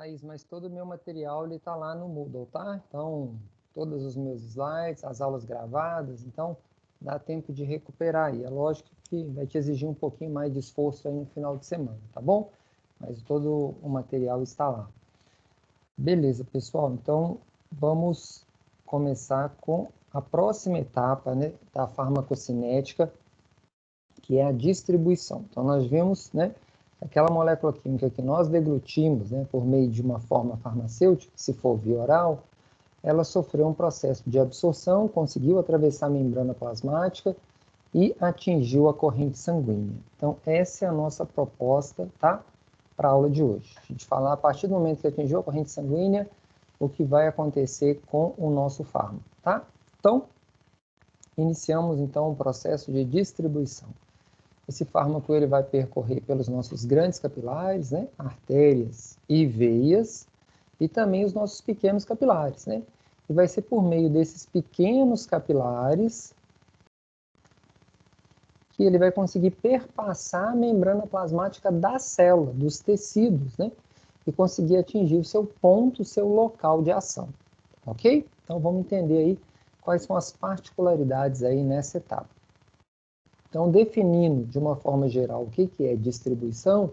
Thaís, mas todo o meu material está lá no Moodle, tá? Então, todos os meus slides, as aulas gravadas, então dá tempo de recuperar aí. É lógico que vai te exigir um pouquinho mais de esforço aí no final de semana, tá bom? Mas todo o material está lá. Beleza, pessoal, então vamos começar com a próxima etapa, né, da farmacocinética, que é a distribuição. Então nós vimos, né, aquela molécula química que nós deglutimos, né, por meio de uma forma farmacêutica, se for via oral, ela sofreu um processo de absorção, conseguiu atravessar a membrana plasmática e atingiu a corrente sanguínea. Então essa é a nossa proposta, tá, para a aula de hoje. A gente falar a partir do momento que atingiu a corrente sanguínea, o que vai acontecer com o nosso fármaco, tá? Então, iniciamos então o processo de distribuição. Esse fármaco ele vai percorrer pelos nossos grandes capilares, né, artérias e veias, e também os nossos pequenos capilares, né? E vai ser por meio desses pequenos capilares que ele vai conseguir perpassar a membrana plasmática da célula, dos tecidos, né? E conseguir atingir o seu ponto, o seu local de ação, ok? Então vamos entender aí quais são as particularidades aí nessa etapa. Então, definindo de uma forma geral o que é distribuição,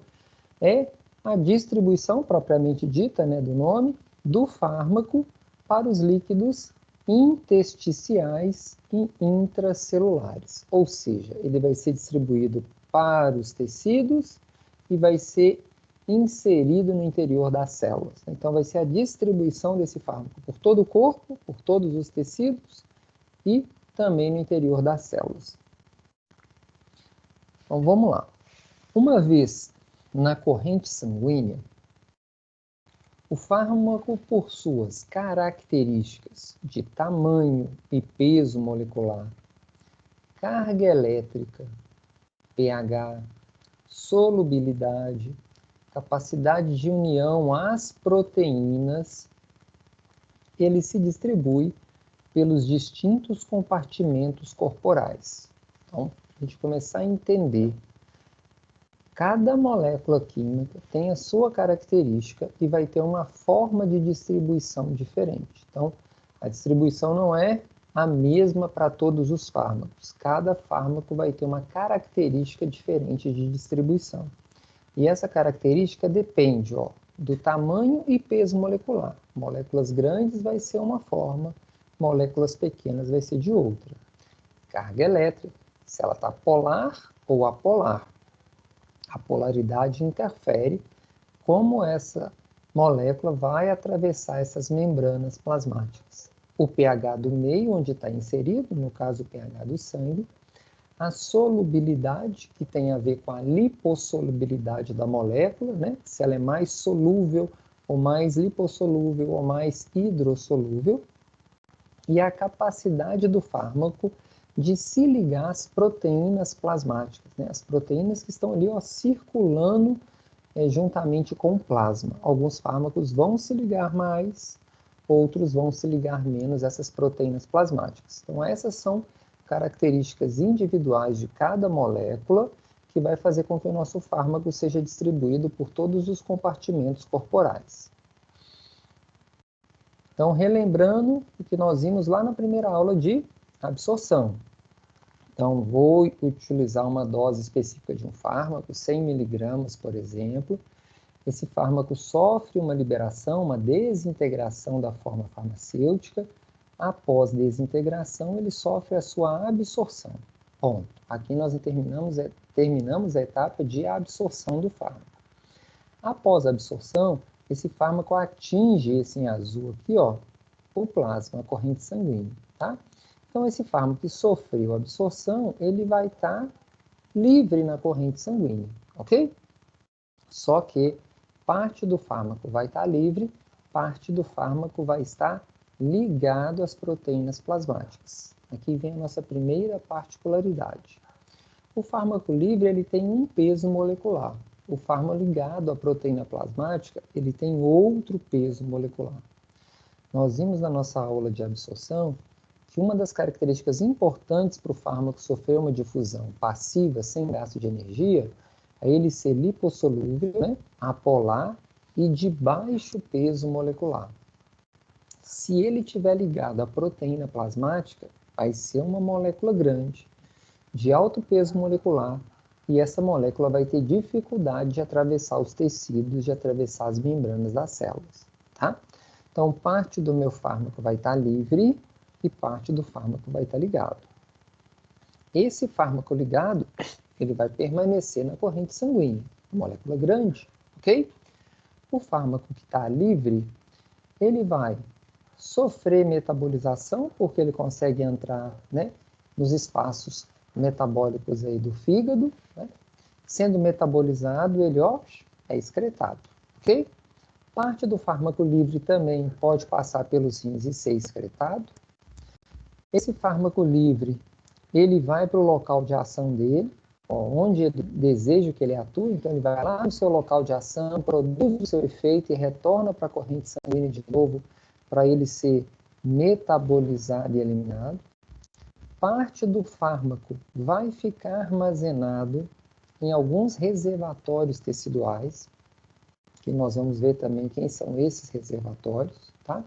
é a distribuição propriamente dita, né, do nome, do fármaco para os líquidos intersticiais e intracelulares. Ou seja, ele vai ser distribuído para os tecidos e vai ser inserido no interior das células. Então, vai ser a distribuição desse fármaco por todo o corpo, por todos os tecidos e também no interior das células. Então, vamos lá. Uma vez na corrente sanguínea, o fármaco, por suas características de tamanho e peso molecular, carga elétrica, pH, solubilidade, capacidade de união às proteínas, ele se distribui pelos distintos compartimentos corporais. Então, a gente começar a entender. Cada molécula química tem a sua característica e vai ter uma forma de distribuição diferente. Então, a distribuição não é a mesma para todos os fármacos. Cada fármaco vai ter uma característica diferente de distribuição. E essa característica depende, do tamanho e peso molecular. Moléculas grandes vai ser uma forma, moléculas pequenas vai ser de outra. Carga elétrica, se ela está polar ou apolar. A polaridade interfere como essa molécula vai atravessar essas membranas plasmáticas. O pH do meio onde está inserido, no caso o pH do sangue, a solubilidade, que tem a ver com a lipossolubilidade da molécula, né? Se ela é mais solúvel, ou mais lipossolúvel, ou mais hidrossolúvel, e a capacidade do fármaco de se ligar às proteínas plasmáticas, né? As proteínas que estão ali circulando juntamente com o plasma. Alguns fármacos vão se ligar mais, outros vão se ligar menos a essas proteínas plasmáticas. Então essas são características individuais de cada molécula que vai fazer com que o nosso fármaco seja distribuído por todos os compartimentos corporais. Então, relembrando o que nós vimos lá na primeira aula de absorção. Então, vou utilizar uma dose específica de um fármaco, 100 mg, por exemplo. Esse fármaco sofre uma liberação, uma desintegração da forma farmacêutica. Após desintegração, ele sofre a sua absorção. Ponto. Aqui nós terminamos a etapa de absorção do fármaco. Após a absorção, esse fármaco atinge esse em azul aqui, o plasma, a corrente sanguínea, tá? Então, esse fármaco que sofreu absorção, ele vai estar livre na corrente sanguínea, ok? Só que parte do fármaco vai estar livre, parte do fármaco vai estar ligado às proteínas plasmáticas. Aqui vem a nossa primeira particularidade. O fármaco livre, ele tem um peso molecular. O fármaco ligado à proteína plasmática, ele tem outro peso molecular. Nós vimos na nossa aula de absorção que uma das características importantes para o fármaco sofrer uma difusão passiva, sem gasto de energia, é ele ser lipossolúvel, né, apolar e de baixo peso molecular. Se ele estiver ligado à proteína plasmática, vai ser uma molécula grande, de alto peso molecular, e essa molécula vai ter dificuldade de atravessar os tecidos, de atravessar as membranas das células, tá? Então, parte do meu fármaco vai estar livre e parte do fármaco vai estar ligado. Esse fármaco ligado, ele vai permanecer na corrente sanguínea, molécula grande, ok? O fármaco que está livre, ele vai sofrer metabolização, porque ele consegue entrar, né, nos espaços metabólicos aí do fígado, né? Sendo metabolizado, ele é excretado, ok? Parte do fármaco livre também pode passar pelos rins e ser excretado. Esse fármaco livre, ele vai para o local de ação dele, onde ele deseja que ele atue, então ele vai lá no seu local de ação, produz o seu efeito e retorna para a corrente sanguínea de novo, para ele ser metabolizado e eliminado. Parte do fármaco vai ficar armazenado em alguns reservatórios teciduais, que nós vamos ver também quem são esses reservatórios, tá?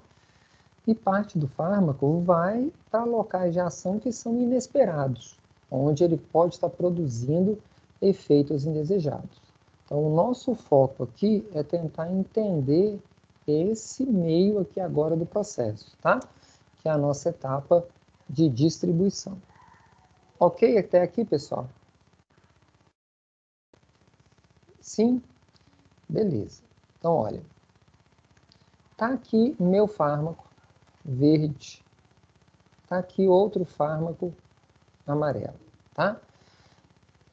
E parte do fármaco vai para locais de ação que são inesperados, onde ele pode estar produzindo efeitos indesejados. Então, o nosso foco aqui é tentar entender esse meio aqui agora do processo, tá? Que é a nossa etapa de distribuição. Ok até aqui, pessoal? Sim? Beleza. Então, olha. Tá aqui meu fármaco verde. Tá aqui outro fármaco amarelo, tá?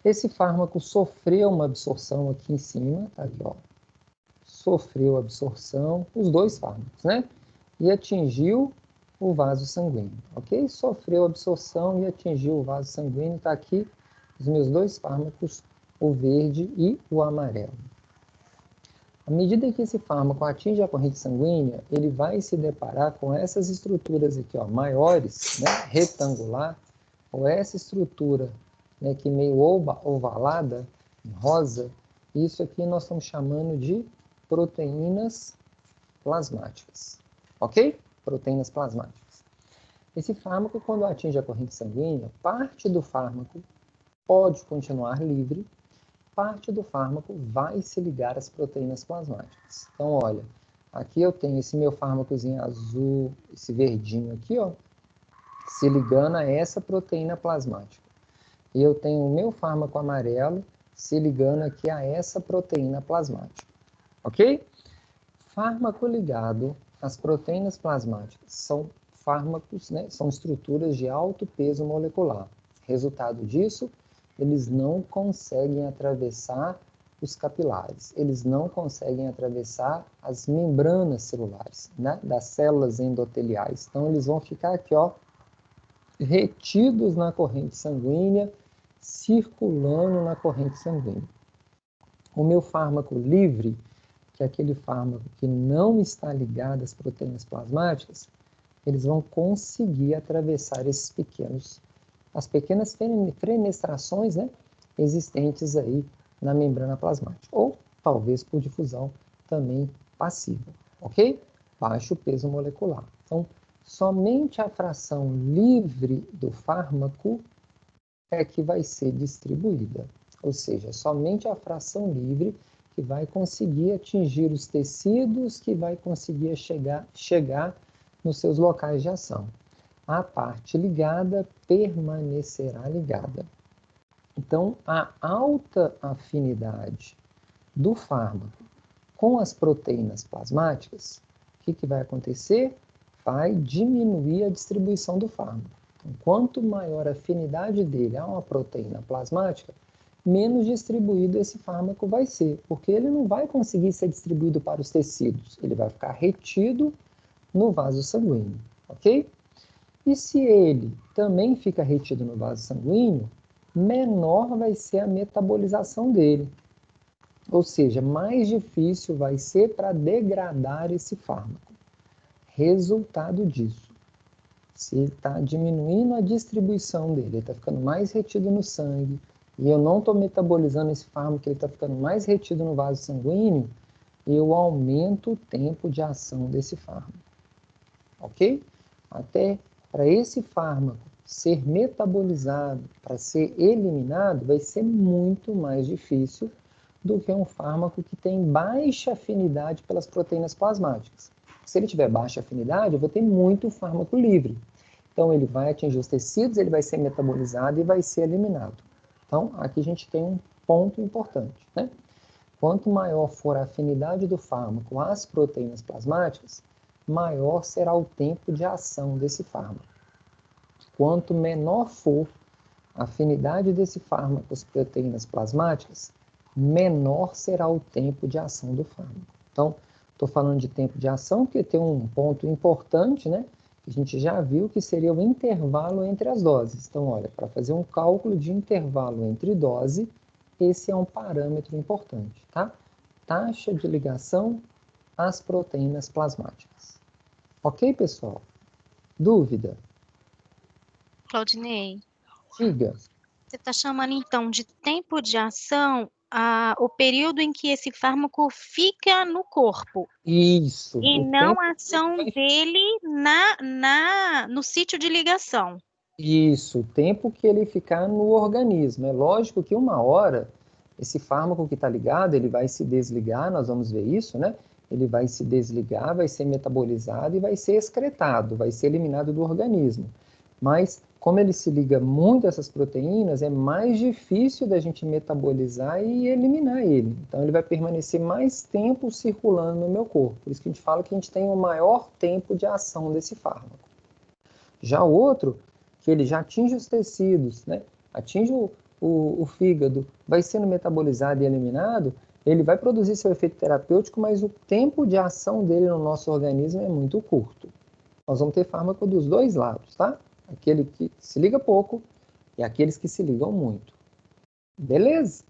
Esse fármaco sofreu uma absorção aqui em cima, tá aqui, ó. Sofreu absorção, os dois fármacos, né? E atingiu o vaso sanguíneo, ok? Sofreu absorção e atingiu o vaso sanguíneo, tá aqui os meus dois fármacos, o verde e o amarelo. À medida que esse fármaco atinge a corrente sanguínea, ele vai se deparar com essas estruturas aqui, ó, maiores, né, retangular, ou essa estrutura, né, que meio ovalada, rosa, isso aqui nós estamos chamando de proteínas plasmáticas, ok? Proteínas plasmáticas. Esse fármaco, quando atinge a corrente sanguínea, parte do fármaco pode continuar livre, parte do fármaco vai se ligar às proteínas plasmáticas. Então, olha, aqui eu tenho esse meu fármacozinho azul, esse verdinho aqui, ó, se ligando a essa proteína plasmática. E eu tenho o meu fármaco amarelo se ligando aqui a essa proteína plasmática. Ok? Fármaco ligado às proteínas plasmáticas são fármacos, né, são estruturas de alto peso molecular. Resultado disso, eles não conseguem atravessar os capilares, eles não conseguem atravessar as membranas celulares, né, das células endoteliais. Então, eles vão ficar aqui, ó, retidos na corrente sanguínea, circulando na corrente sanguínea. O meu fármaco livre, que é aquele fármaco que não está ligado às proteínas plasmáticas, eles vão conseguir atravessar as pequenas fenestrações, né, existentes aí na membrana plasmática, ou talvez por difusão também passiva, ok? Baixo peso molecular. Então, somente a fração livre do fármaco é que vai ser distribuída, ou seja, somente a fração livre que vai conseguir atingir os tecidos, que vai conseguir chegar nos seus locais de ação. A parte ligada permanecerá ligada. Então, a alta afinidade do fármaco com as proteínas plasmáticas, o que vai acontecer? Vai diminuir a distribuição do fármaco. Então, quanto maior a afinidade dele a uma proteína plasmática, menos distribuído esse fármaco vai ser, porque ele não vai conseguir ser distribuído para os tecidos, ele vai ficar retido no vaso sanguíneo, ok? E se ele também fica retido no vaso sanguíneo, menor vai ser a metabolização dele. Ou seja, mais difícil vai ser para degradar esse fármaco. Resultado disso, se está diminuindo a distribuição dele, ele está ficando mais retido no sangue, e eu não estou metabolizando esse fármaco, ele está ficando mais retido no vaso sanguíneo, eu aumento o tempo de ação desse fármaco. Ok? Até para esse fármaco ser metabolizado, para ser eliminado, vai ser muito mais difícil do que um fármaco que tem baixa afinidade pelas proteínas plasmáticas. Se ele tiver baixa afinidade, eu vou ter muito fármaco livre. Então, ele vai atingir os tecidos, ele vai ser metabolizado e vai ser eliminado. Então, aqui a gente tem um ponto importante, né? Quanto maior for a afinidade do fármaco às proteínas plasmáticas, maior será o tempo de ação desse fármaco. Quanto menor for a afinidade desse fármaco às proteínas plasmáticas, menor será o tempo de ação do fármaco. Então, estou falando de tempo de ação porque tem um ponto importante, né? Que a gente já viu que seria o intervalo entre as doses. Então, olha, para fazer um cálculo de intervalo entre dose, esse é um parâmetro importante, tá? Taxa de ligação às proteínas plasmáticas. Ok, pessoal? Dúvida? Claudinei, Diga. você está chamando então de tempo de ação o período em que esse fármaco fica no corpo Isso, e o não tempo a que ele ação vai... dele no sítio de ligação. Isso, o tempo que ele ficar no organismo. É lógico que uma hora, esse fármaco que está ligado, ele vai se desligar, nós vamos ver isso, né? Ele vai se desligar, vai ser metabolizado e vai ser excretado, vai ser eliminado do organismo. Mas, como ele se liga muito a essas proteínas, é mais difícil da gente metabolizar e eliminar ele. Então, ele vai permanecer mais tempo circulando no meu corpo. Por isso que a gente fala que a gente tem um maior tempo de ação desse fármaco. Já o outro, que ele já atinge os tecidos, né? Atinge o fígado, vai sendo metabolizado e eliminado, ele vai produzir seu efeito terapêutico, mas o tempo de ação dele no nosso organismo é muito curto. Nós vamos ter fármaco dos dois lados, tá? Aquele que se liga pouco e aqueles que se ligam muito. Beleza?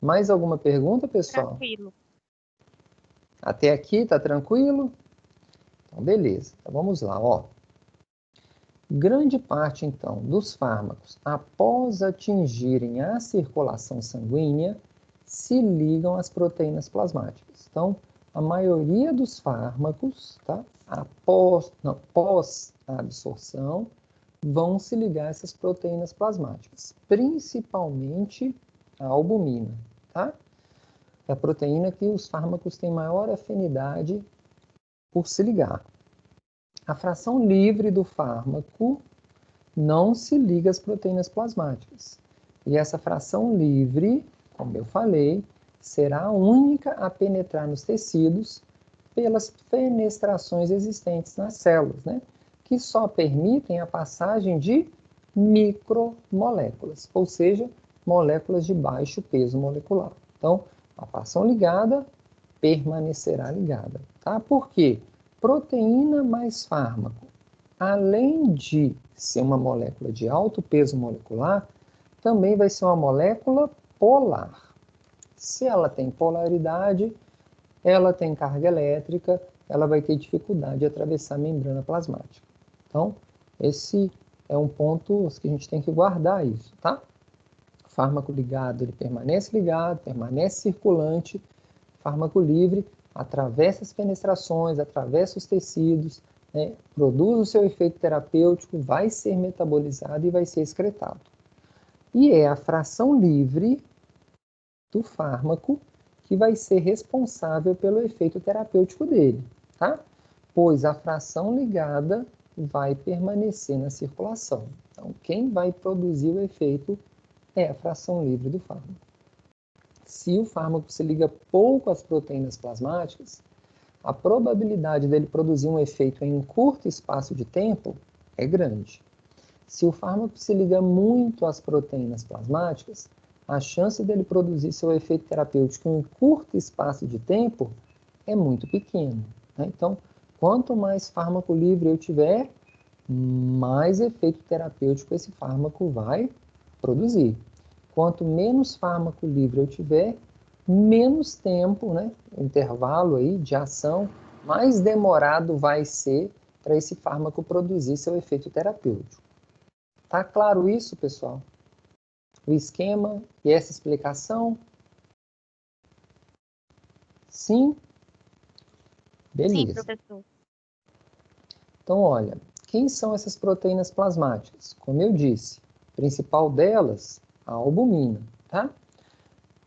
Mais alguma pergunta, pessoal? Tranquilo. Até aqui, tá tranquilo? Então, beleza. Então, vamos lá, ó. Grande parte, então, dos fármacos, após atingirem a circulação sanguínea, se ligam às proteínas plasmáticas. Então, a maioria dos fármacos, tá, após a absorção, vão se ligar a essas proteínas plasmáticas, principalmente a albumina, tá? É a proteína que os fármacos têm maior afinidade por se ligar. A fração livre do fármaco não se liga às proteínas plasmáticas. E essa fração livre, como eu falei, será a única a penetrar nos tecidos pelas fenestrações existentes nas células, né? Que só permitem a passagem de micromoléculas, ou seja, moléculas de baixo peso molecular. Então, a fração ligada permanecerá ligada. Tá? Por quê? Proteína mais fármaco, além de ser uma molécula de alto peso molecular, também vai ser uma molécula polar. Se ela tem polaridade, ela tem carga elétrica, ela vai ter dificuldade de atravessar a membrana plasmática. Então, esse é um ponto que a gente tem que guardar isso, tá? Fármaco ligado, ele permanece ligado, permanece circulante. Fármaco livre atravessa as fenestrações, atravessa os tecidos, né, produz o seu efeito terapêutico, vai ser metabolizado e vai ser excretado. E é a fração livre do fármaco que vai ser responsável pelo efeito terapêutico dele, tá? Pois a fração ligada vai permanecer na circulação. Então, quem vai produzir o efeito é a fração livre do fármaco. Se o fármaco se liga pouco às proteínas plasmáticas, a probabilidade dele produzir um efeito em um curto espaço de tempo é grande. Se o fármaco se liga muito às proteínas plasmáticas, a chance dele produzir seu efeito terapêutico em um curto espaço de tempo é muito pequena, né? Então, quanto mais fármaco livre eu tiver, mais efeito terapêutico esse fármaco vai produzir. Quanto menos fármaco livre eu tiver, menos tempo, né, intervalo aí de ação, mais demorado vai ser para esse fármaco produzir seu efeito terapêutico. Tá claro isso, pessoal? O esquema e essa explicação? Sim? Sim, Beleza. professor. Então, olha, quem são essas proteínas plasmáticas? Como eu disse, a principal delas, a albumina, tá?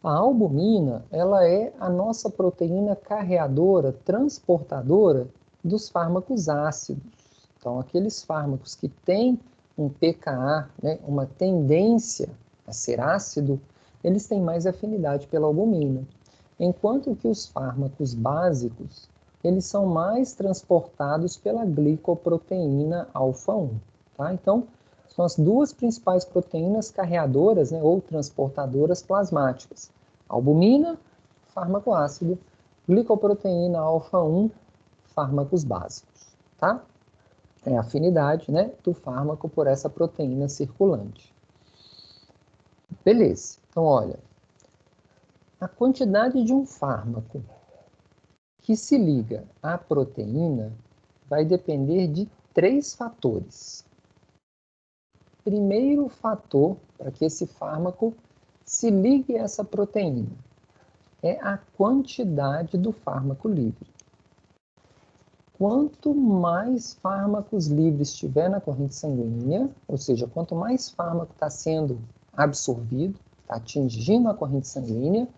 A albumina, ela é a nossa proteína carreadora, transportadora dos fármacos ácidos. Então, aqueles fármacos que têm um pKa, né, uma tendência a ser ácido, eles têm mais afinidade pela albumina. Enquanto que os fármacos básicos, eles são mais transportados pela glicoproteína alfa-1. Tá? Então, são as duas principais proteínas carreadoras, né, ou transportadoras plasmáticas. Albumina, fármaco ácido, glicoproteína alfa-1, fármacos básicos. Tá? É a afinidade, né, do fármaco por essa proteína circulante. Beleza. Então, olha, a quantidade de um fármaco que se liga à proteína vai depender de 3 fatores. Primeiro fator para que esse fármaco se ligue a essa proteína é a quantidade do fármaco livre. Quanto mais fármacos livres tiver na corrente sanguínea, ou seja, quanto mais fármaco está sendo absorvido, está atingindo a corrente sanguínea,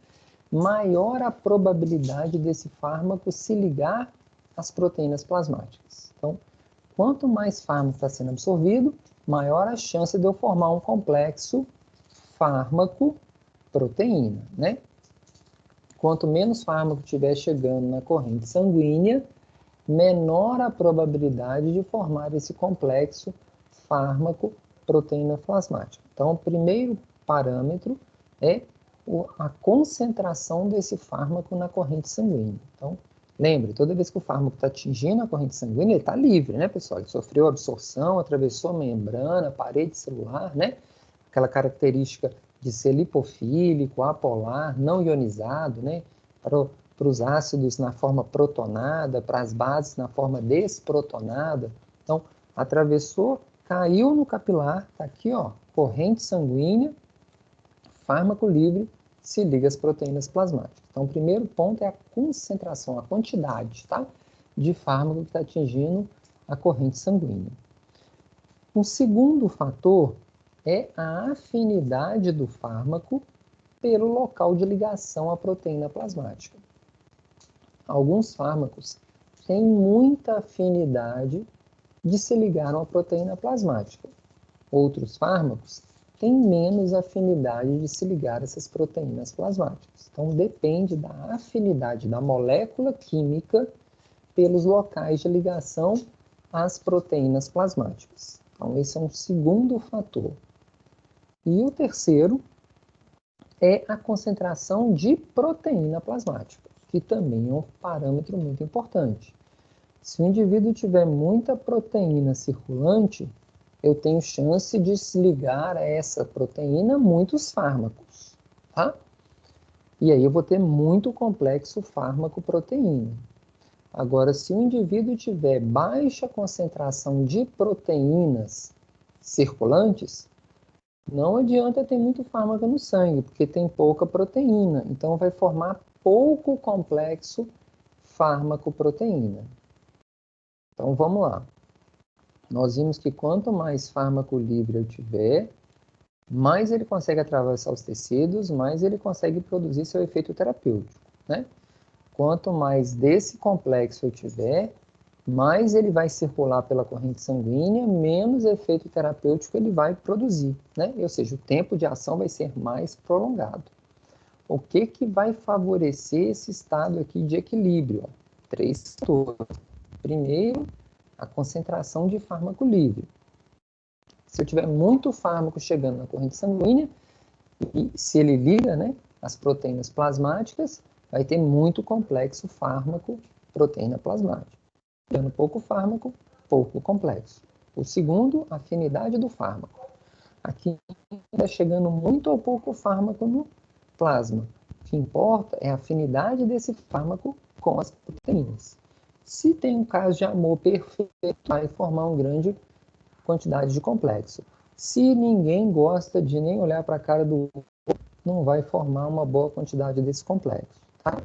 maior a probabilidade desse fármaco se ligar às proteínas plasmáticas. Então, quanto mais fármaco está sendo absorvido, maior a chance de eu formar um complexo fármaco-proteína, né? Quanto menos fármaco estiver chegando na corrente sanguínea, menor a probabilidade de formar esse complexo fármaco-proteína plasmática. Então, o primeiro parâmetro é a concentração desse fármaco na corrente sanguínea. Então, lembre, toda vez que o fármaco está atingindo a corrente sanguínea, ele está livre, né, pessoal? Ele sofreu absorção, atravessou a membrana, a parede celular, né? Aquela característica de ser lipofílico, apolar, não ionizado, né? Para os ácidos na forma protonada, para as bases na forma desprotonada. Então, atravessou, caiu no capilar, está aqui, ó, corrente sanguínea, fármaco livre, se liga às proteínas plasmáticas. Então, o primeiro ponto é a concentração, a quantidade, tá? De fármaco que está atingindo a corrente sanguínea. Um segundo fator é a afinidade do fármaco pelo local de ligação à proteína plasmática. Alguns fármacos têm muita afinidade de se ligar a uma proteína plasmática. Outros fármacos têm menos afinidade de se ligar a essas proteínas plasmáticas. Então, depende da afinidade da molécula química pelos locais de ligação às proteínas plasmáticas. Então, esse é um segundo fator. E o terceiro é a concentração de proteína plasmática, que também é um parâmetro muito importante. Se o indivíduo tiver muita proteína circulante, eu tenho chance de se ligar a essa proteína muitos fármacos, tá? E aí eu vou ter muito complexo fármaco-proteína. Agora, se o indivíduo tiver baixa concentração de proteínas circulantes, não adianta ter muito fármaco no sangue, porque tem pouca proteína. Então, vai formar pouco complexo fármaco-proteína. Então, vamos lá. Nós vimos que quanto mais fármaco livre eu tiver, mais ele consegue atravessar os tecidos, mais ele consegue produzir seu efeito terapêutico, né? Quanto mais desse complexo eu tiver, mais ele vai circular pela corrente sanguínea, menos efeito terapêutico ele vai produzir, né? Ou seja, o tempo de ação vai ser mais prolongado. O que vai favorecer esse estado aqui de equilíbrio? 3 fatores. Primeiro, a concentração de fármaco livre. Se eu tiver muito fármaco chegando na corrente sanguínea, e se ele liga, né, as proteínas plasmáticas, vai ter muito complexo fármaco-proteína plasmática. Tendo pouco fármaco, pouco complexo. O segundo, a afinidade do fármaco. Aqui está chegando muito ou pouco fármaco no plasma. O que importa é a afinidade desse fármaco com as proteínas. Se tem um caso de amor perfeito, vai formar uma grande quantidade de complexo. Se ninguém gosta de nem olhar para a cara do outro, não vai formar uma boa quantidade desse complexo. Tá?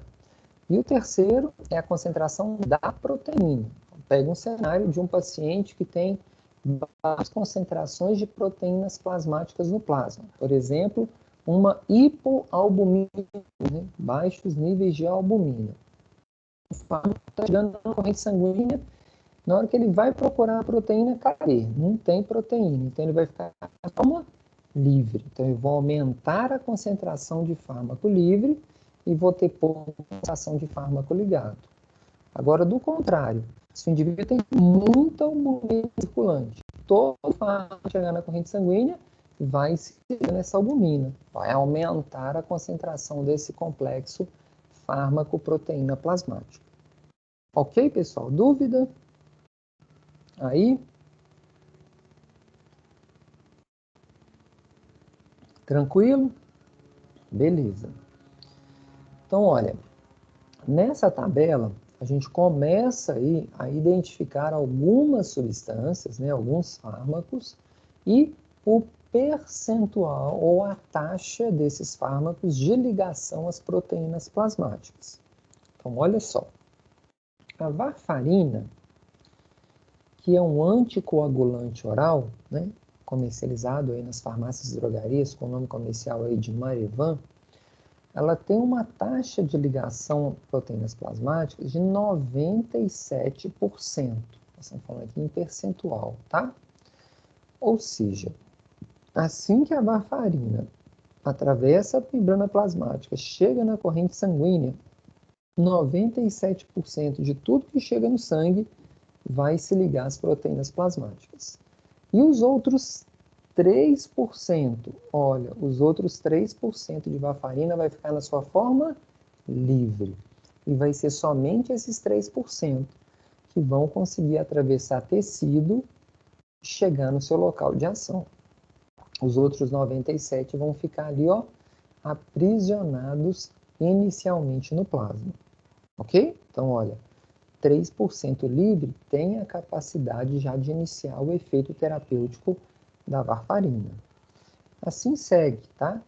E o terceiro é a concentração da proteína. Pega um cenário de um paciente que tem baixas concentrações de proteínas plasmáticas no plasma. Por exemplo, uma hipoalbumina, né? Baixos níveis de albumina. O fármaco está chegando na corrente sanguínea, na hora que ele vai procurar a proteína, cadê? Não tem proteína, então ele vai ficar de forma livre. Então eu vou aumentar a concentração de fármaco livre e vou ter pouca concentração de fármaco ligado. Agora, do contrário, se o indivíduo tem muita albumina circulante, todo fármaco chegar na corrente sanguínea vai se ligar nessa albumina, vai aumentar a concentração desse complexo fármaco-proteína plasmática. Ok, pessoal? Dúvida? Aí? Tranquilo? Beleza. Então, olha, nessa tabela, a gente começa aí a identificar algumas substâncias, né, alguns fármacos, e o percentual ou a taxa desses fármacos de ligação às proteínas plasmáticas. Então, olha só. A varfarina, que é um anticoagulante oral, né, comercializado aí nas farmácias e drogarias, com o nome comercial aí de Marevan, ela tem uma taxa de ligação a proteínas plasmáticas de 97%. Nós estamos falando aqui em percentual, tá? Ou seja, assim que a varfarina atravessa a membrana plasmática, chega na corrente sanguínea, 97% de tudo que chega no sangue vai se ligar às proteínas plasmáticas. E os outros 3%, olha, os outros 3% de varfarina vai ficar na sua forma livre. E vai ser somente esses 3% que vão conseguir atravessar tecido e chegar no seu local de ação. Os outros 97% vão ficar ali, ó, aprisionados inicialmente no plasma. Ok? Então, olha, 3% livre tem a capacidade já de iniciar o efeito terapêutico da varfarina. Assim segue, tá?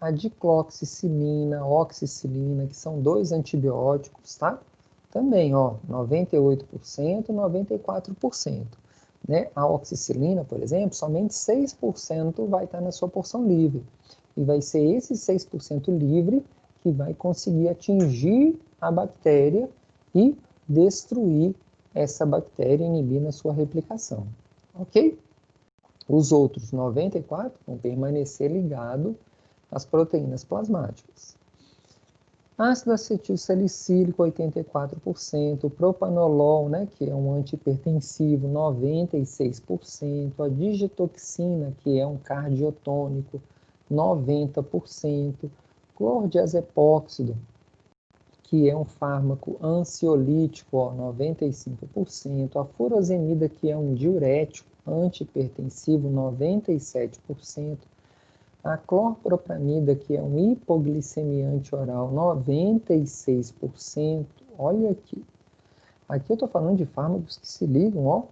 A dicloxicilina, oxicilina, que são dois antibióticos, tá? Também, ó, 98%, 94%. Né? A oxicilina, por exemplo, somente 6% vai estar na sua porção livre. E vai ser esse 6% livre que vai conseguir atingir a bactéria e destruir essa bactéria e inibir na sua replicação. Ok? Os outros 94% vão permanecer ligados às proteínas plasmáticas. Ácido acetil salicílico, 84%, propanolol, né, que é um antihipertensivo, 96%, a digitoxina, que é um cardiotônico, 90%, clordiazepóxido, que é um fármaco ansiolítico, ó, 95%, a furosemida, que é um diurético antihipertensivo, 97%, a clorpropamida, que é um hipoglicemiante oral, 96%. Olha aqui. Aqui eu estou falando de fármacos que se ligam, ó,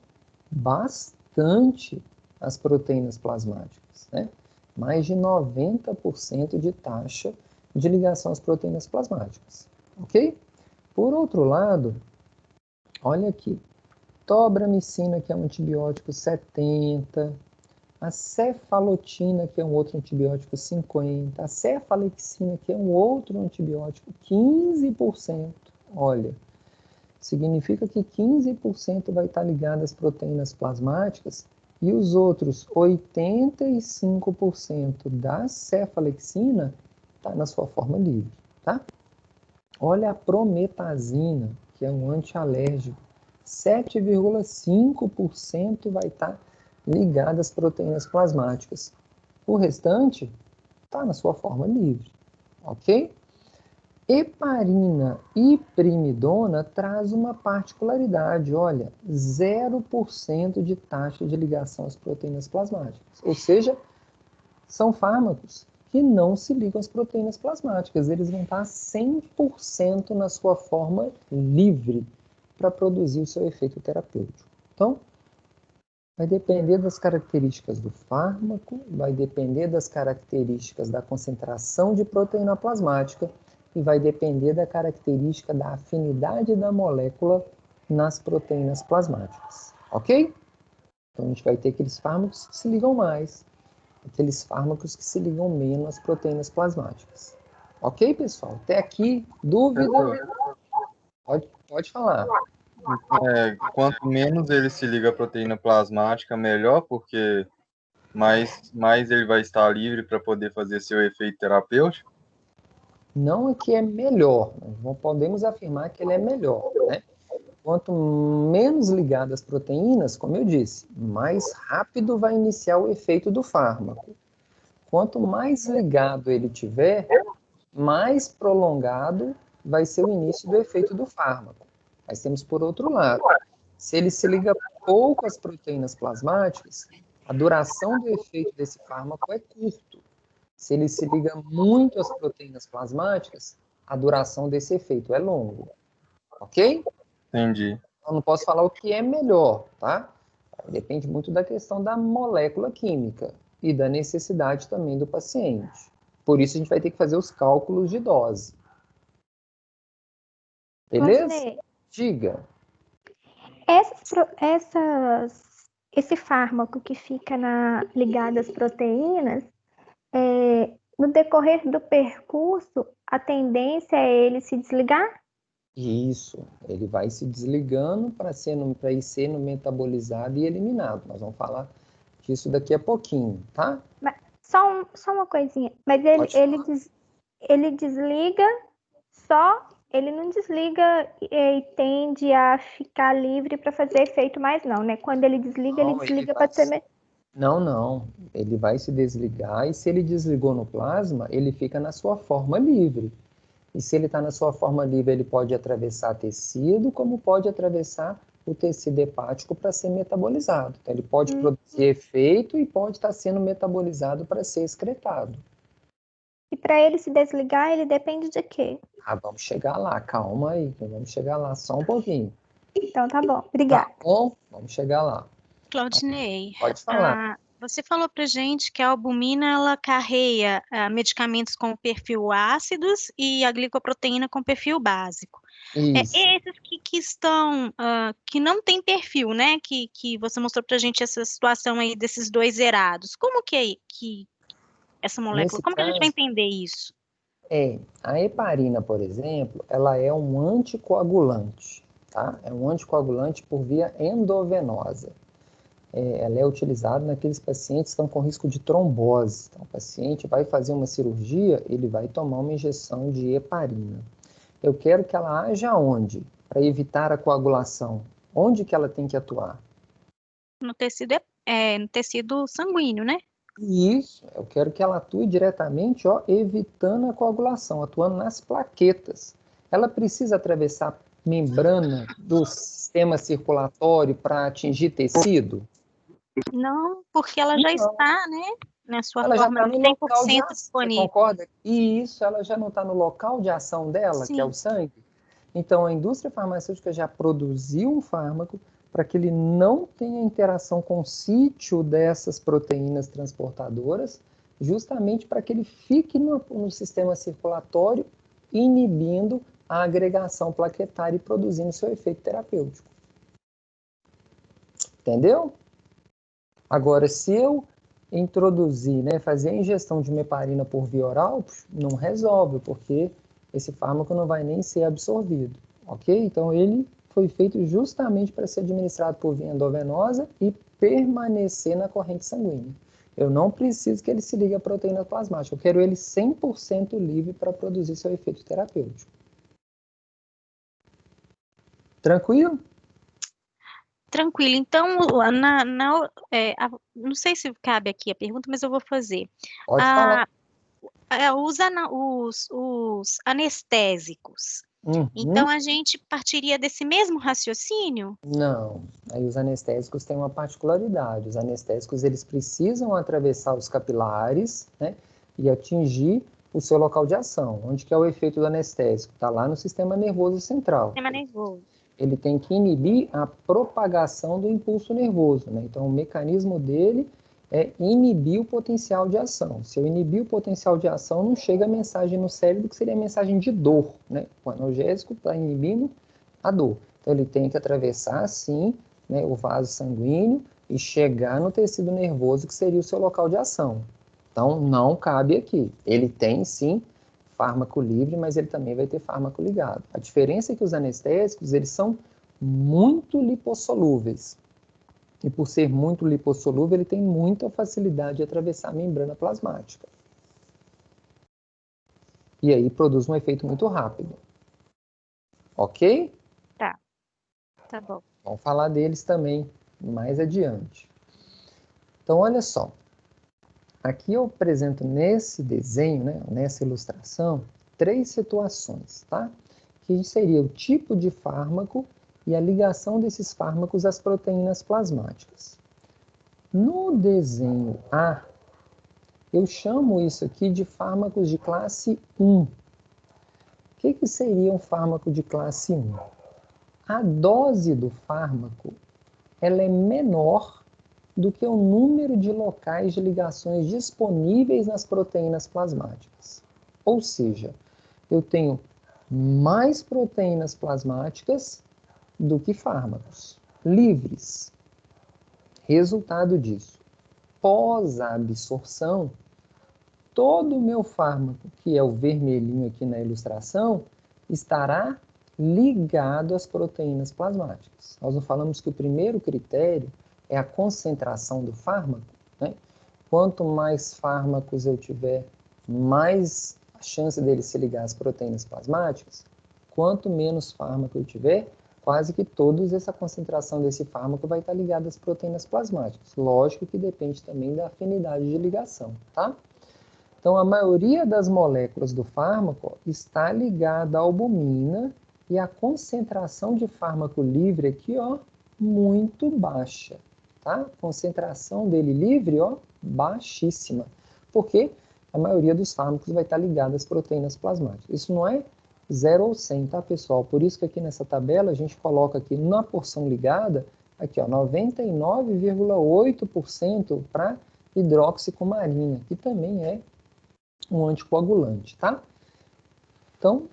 bastante às proteínas plasmáticas, né? Mais de 90% de taxa de ligação às proteínas plasmáticas, ok? Por outro lado, olha aqui, tobramicina, que é um antibiótico, 70%, a cefalotina, que é um outro antibiótico, 50%, a cefalexina, que é um outro antibiótico, 15%. Olha, significa que 15% vai estar ligado às proteínas plasmáticas e os outros 85% da cefalexina está na sua forma livre, tá? Olha a prometazina, que é um antialérgico, 7,5% vai estar ligado às proteínas plasmáticas. O restante está na sua forma livre, ok? Heparina e primidona traz uma particularidade, olha, 0% de taxa de ligação às proteínas plasmáticas. Ou seja, são fármacos que não se ligam às proteínas plasmáticas. Eles vão estar 100% na sua forma livre para produzir o seu efeito terapêutico. Então, vai depender das características do fármaco, vai depender das características da concentração de proteína plasmática e vai depender da característica da afinidade da molécula nas proteínas plasmáticas, ok? Então, a gente vai ter aqueles fármacos que se ligam mais, aqueles fármacos que se ligam menos às proteínas plasmáticas. Ok, pessoal? Até aqui, dúvida? Pode falar. Quanto menos ele se liga à proteína plasmática, melhor, porque mais ele vai estar livre para poder fazer seu efeito terapêutico? Não é que é melhor, nós não podemos afirmar que ele é melhor, né? Quanto menos ligado às proteínas, como eu disse, mais rápido vai iniciar o efeito do fármaco. Quanto mais ligado ele tiver, mais prolongado vai ser o início do efeito do fármaco. Mas temos por outro lado, se ele se liga pouco às proteínas plasmáticas, a duração do efeito desse fármaco é curto. Se ele se liga muito às proteínas plasmáticas, a duração desse efeito é longo. Ok? Entendi. Eu não posso falar o que é melhor, tá? Depende muito da questão da molécula química e da necessidade também do paciente. Por isso a gente vai ter que fazer os cálculos de dose. Beleza? Claudinei, Diga. Esse fármaco que fica ligado às proteínas, no decorrer do percurso, a tendência é ele se desligar? Isso, ele vai se desligando para ir sendo metabolizado e eliminado. Nós vamos falar disso daqui a pouquinho, tá? Mas, só uma coisinha. Mas ele desliga só, ele não desliga e tende a ficar livre para fazer efeito mais não, né? Quando ele desliga para ser... Não. Ele vai se desligar e se ele desligou no plasma, ele fica na sua forma livre. E se ele está na sua forma livre, ele pode atravessar tecido, como pode atravessar o tecido hepático para ser metabolizado. Então, ele pode produzir efeito e pode estar sendo metabolizado para ser excretado. E para ele se desligar, ele depende de quê? Vamos chegar lá, calma aí, vamos chegar lá só um pouquinho. Então tá bom, obrigada. Tá bom? Vamos chegar lá. Claudinei, Pode falar. você falou para gente que a albumina ela carrega medicamentos com perfil ácidos e a glicoproteína com perfil básico. Isso. Esses que estão, que não tem perfil, né? Que você mostrou para gente essa situação aí desses dois zerados. Como que essa molécula, como que a gente vai entender isso? A heparina, por exemplo, ela é um anticoagulante, tá? É um anticoagulante por via endovenosa. Ela é utilizada naqueles pacientes que estão com risco de trombose. Então, o paciente vai fazer uma cirurgia, ele vai tomar uma injeção de heparina. Eu quero que ela haja onde? Para evitar a coagulação. Onde que ela tem que atuar? No tecido sanguíneo, né? Isso, eu quero que ela atue diretamente, evitando a coagulação, atuando nas plaquetas. Ela precisa atravessar a membrana do sistema circulatório para atingir tecido? Não, porque ela já está, né? Na sua Ela já forma está de no local de 100% ação, você disponível. concorda? E isso, ela já não está no local de ação dela, Sim. que é o sangue? Então, a indústria farmacêutica já produziu um fármaco para que ele não tenha interação com o sítio dessas proteínas transportadoras, justamente para que ele fique no sistema circulatório, inibindo a agregação plaquetária e produzindo seu efeito terapêutico. Entendeu? Agora, se eu introduzir, fazer a ingestão de uma heparina por via oral, não resolve, porque esse fármaco não vai nem ser absorvido, ok? Então, ele foi feito justamente para ser administrado por via endovenosa e permanecer na corrente sanguínea. Eu não preciso que ele se ligue à proteína plasmática, eu quero ele 100% livre para produzir seu efeito terapêutico. Tranquilo? Tranquilo. Então, não sei se cabe aqui a pergunta, mas eu vou fazer. Pode falar. Os anestésicos. Uhum. Então, a gente partiria desse mesmo raciocínio? Não. Aí os anestésicos têm uma particularidade. Os anestésicos, eles precisam atravessar os capilares, e atingir o seu local de ação. Onde que é o efeito do anestésico? Está lá no sistema nervoso central. Sistema nervoso. Ele tem que inibir a propagação do impulso nervoso, Então, o mecanismo dele é inibir o potencial de ação. Se eu inibir o potencial de ação, não chega a mensagem no cérebro, que seria a mensagem de dor, né? O analgésico está inibindo a dor. Então, ele tem que atravessar, sim, né, o vaso sanguíneo e chegar no tecido nervoso, que seria o seu local de ação. Então, não cabe aqui. Ele tem, sim, fármaco livre, mas ele também vai ter fármaco ligado. A diferença é que os anestésicos, eles são muito lipossolúveis. E por ser muito lipossolúvel, ele tem muita facilidade de atravessar a membrana plasmática. E aí produz um efeito muito rápido. Ok? Tá bom. Vamos falar deles também mais adiante. Então, olha só. Aqui eu apresento nesse desenho, né, nessa ilustração, 3 situações, tá? Que seria o tipo de fármaco e a ligação desses fármacos às proteínas plasmáticas. No desenho A, eu chamo isso aqui de fármacos de classe 1. O que seria um fármaco de classe 1? A dose do fármaco ela é menor do que o número de locais de ligações disponíveis nas proteínas plasmáticas. Ou seja, eu tenho mais proteínas plasmáticas do que fármacos livres. Resultado disso, pós-absorção, todo o meu fármaco, que é o vermelhinho aqui na ilustração, estará ligado às proteínas plasmáticas. Nós não falamos que o primeiro critério é a concentração do fármaco, né? Quanto mais fármacos eu tiver, mais a chance dele se ligar às proteínas plasmáticas. Quanto menos fármaco eu tiver, quase que todos essa concentração desse fármaco vai estar ligada às proteínas plasmáticas. Lógico que depende também da afinidade de ligação, tá? Então, a maioria das moléculas do fármaco está ligada à albumina e a concentração de fármaco livre aqui, ó, muito baixa, tá? Concentração dele livre, ó, baixíssima, porque a maioria dos fármacos vai estar ligada às proteínas plasmáticas. Isso não é 0 ou 100, tá, pessoal? Por isso que aqui nessa tabela a gente coloca aqui na porção ligada, aqui, ó, 99,8% para hidroxicumarina, que também é um anticoagulante, tá? Então,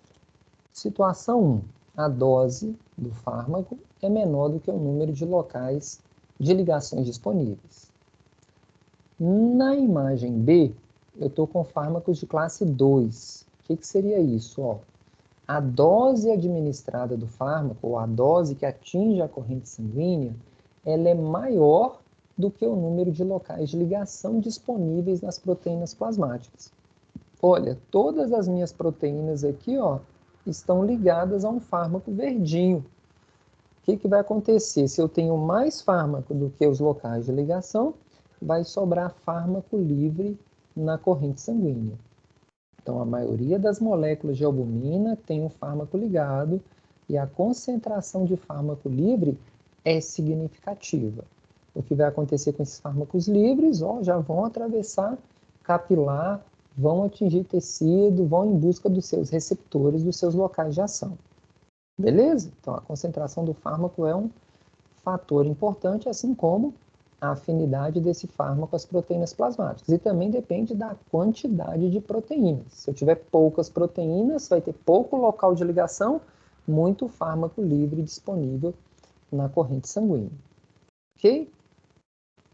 situação 1. A dose do fármaco é menor do que o número de locais de ligações disponíveis. Na imagem B, eu estou com fármacos de classe 2. O que seria isso? Ó, a dose administrada do fármaco, ou a dose que atinge a corrente sanguínea, ela é maior do que o número de locais de ligação disponíveis nas proteínas plasmáticas. Olha, todas as minhas proteínas aqui, ó, estão ligadas a um fármaco verdinho. O que vai acontecer? Se eu tenho mais fármaco do que os locais de ligação, vai sobrar fármaco livre na corrente sanguínea. Então, a maioria das moléculas de albumina tem um fármaco ligado e a concentração de fármaco livre é significativa. O que vai acontecer com esses fármacos livres? Ó, já vão atravessar capilar, vão atingir tecido, vão em busca dos seus receptores, dos seus locais de ação. Beleza? Então, a concentração do fármaco é um fator importante, assim como a afinidade desse fármaco às proteínas plasmáticas. E também depende da quantidade de proteínas. Se eu tiver poucas proteínas, vai ter pouco local de ligação, muito fármaco livre disponível na corrente sanguínea. Ok?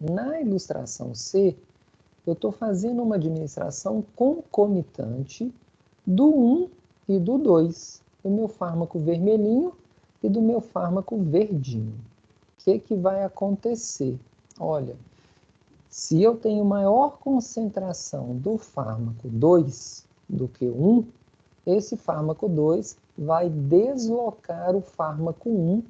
Na ilustração C, eu estou fazendo uma administração concomitante do 1 e do 2, do meu fármaco vermelhinho e do meu fármaco verdinho. O que vai acontecer? Olha, se eu tenho maior concentração do fármaco 2 do que 1, esse fármaco 2 vai deslocar o fármaco 1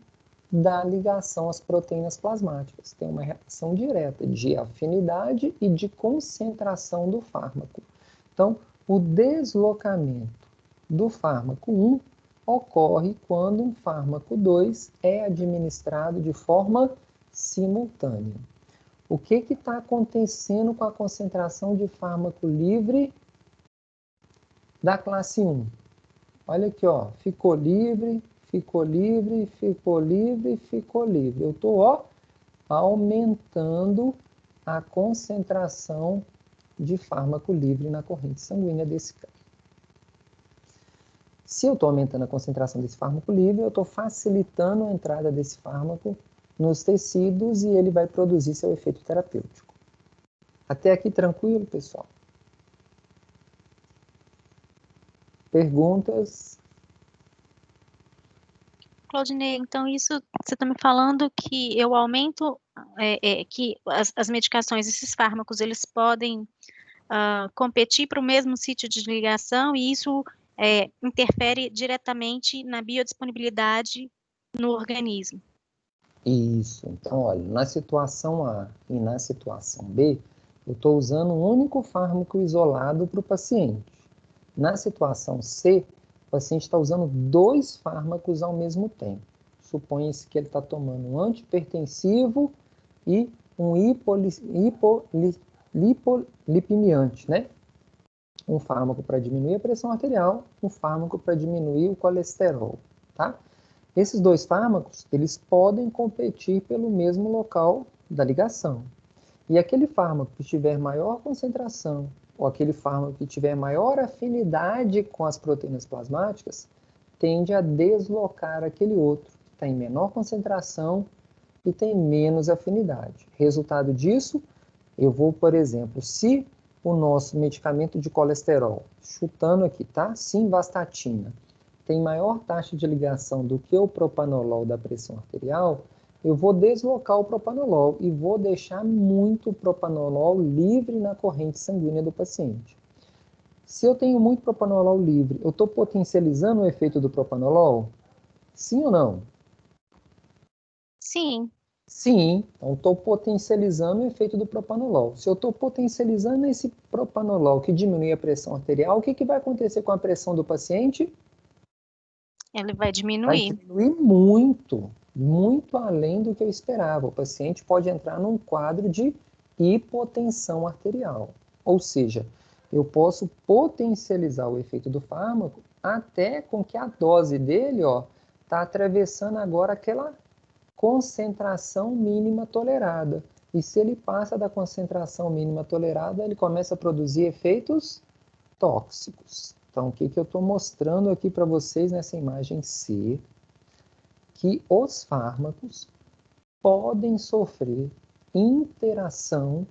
da ligação às proteínas plasmáticas. Tem uma relação direta de afinidade e de concentração do fármaco. Então, o deslocamento do fármaco 1 ocorre quando um fármaco 2 é administrado de forma simultânea. O que está acontecendo com a concentração de fármaco livre da classe 1? Olha aqui, ó, ficou livre, ficou livre, ficou livre, ficou livre. Eu estou, ó, aumentando a concentração de fármaco livre na corrente sanguínea desse cara. Se eu estou aumentando a concentração desse fármaco livre, eu estou facilitando a entrada desse fármaco nos tecidos e ele vai produzir seu efeito terapêutico. Até aqui tranquilo, pessoal? Perguntas? Claudinei, então isso você está me falando que eu aumento, que as medicações, esses fármacos, eles podem competir para o mesmo sítio de ligação e isso interfere diretamente na biodisponibilidade no organismo. Isso. Então, olha, na situação A e na situação B, eu estou usando um único fármaco isolado para o paciente. Na situação C, o paciente está usando 2 fármacos ao mesmo tempo. Suponha-se que ele está tomando um antihipertensivo e um hipolipemiante, né? Um fármaco para diminuir a pressão arterial, um fármaco para diminuir o colesterol, tá? Esses 2 fármacos, eles podem competir pelo mesmo local da ligação. E aquele fármaco que tiver maior concentração, ou aquele fármaco que tiver maior afinidade com as proteínas plasmáticas, tende a deslocar aquele outro, que está em menor concentração e tem menos afinidade. Resultado disso, eu vou, por exemplo, se o nosso medicamento de colesterol, chutando aqui, tá? Simvastatina, tem maior taxa de ligação do que o propanolol da pressão arterial, eu vou deslocar o propanolol e vou deixar muito propanolol livre na corrente sanguínea do paciente. Se eu tenho muito propanolol livre, eu estou potencializando o efeito do propanolol? Sim ou não? Sim. Sim, então estou potencializando o efeito do propanolol. Se eu estou potencializando esse propanolol que diminui a pressão arterial, o que vai acontecer com a pressão do paciente? Ele vai Vai diminuir. diminuir muito, muito além do que eu esperava. O paciente pode entrar num quadro de hipotensão arterial. Ou seja, eu posso potencializar o efeito do fármaco até com que a dose dele está atravessando agora aquela concentração mínima tolerada. E se ele passa da concentração mínima tolerada, ele começa a produzir efeitos tóxicos. Então, o que eu estou mostrando aqui para vocês nessa imagem C, que os fármacos podem sofrer interação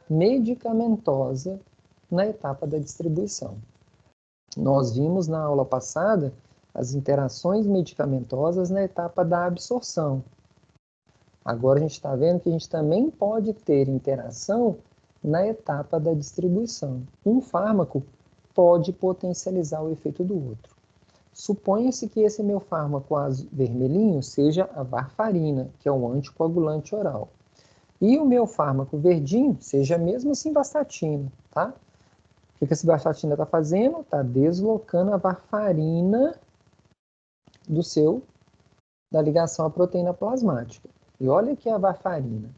medicamentosa na etapa da distribuição. Nós vimos na aula passada as interações medicamentosas na etapa da absorção. Agora a gente está vendo que a gente também pode ter interação na etapa da distribuição. Um fármaco pode potencializar o efeito do outro. Suponha-se que esse meu fármaco vermelhinho seja a varfarina, que é um anticoagulante oral. E o meu fármaco verdinho seja mesmo a simvastatina, tá? O que a simvastatina está fazendo? Está deslocando a varfarina da ligação à proteína plasmática. E olha aqui a varfarina.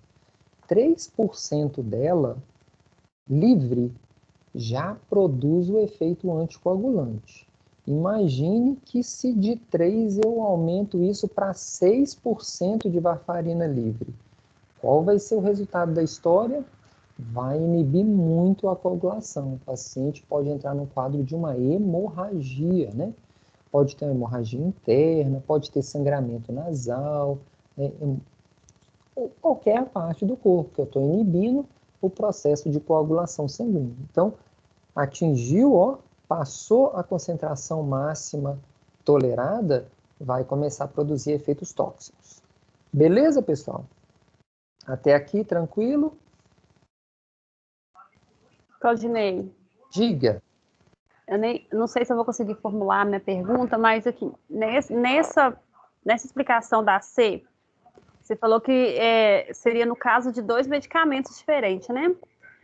3% dela, livre, já produz o efeito anticoagulante. Imagine que se de 3 eu aumento isso para 6% de varfarina livre. Qual vai ser o resultado da história? Vai inibir muito a coagulação. O paciente pode entrar no quadro de uma hemorragia, né? Pode ter uma hemorragia interna, pode ter sangramento nasal, qualquer parte do corpo, que eu estou inibindo o processo de coagulação sanguínea. Então, atingiu, passou a concentração máxima tolerada, vai começar a produzir efeitos tóxicos. Beleza, pessoal? Até aqui, tranquilo? Claudinei. Diga. Eu não sei se eu vou conseguir formular a minha pergunta, mas aqui, nessa explicação da C, você falou que seria no caso de 2 medicamentos diferentes, né?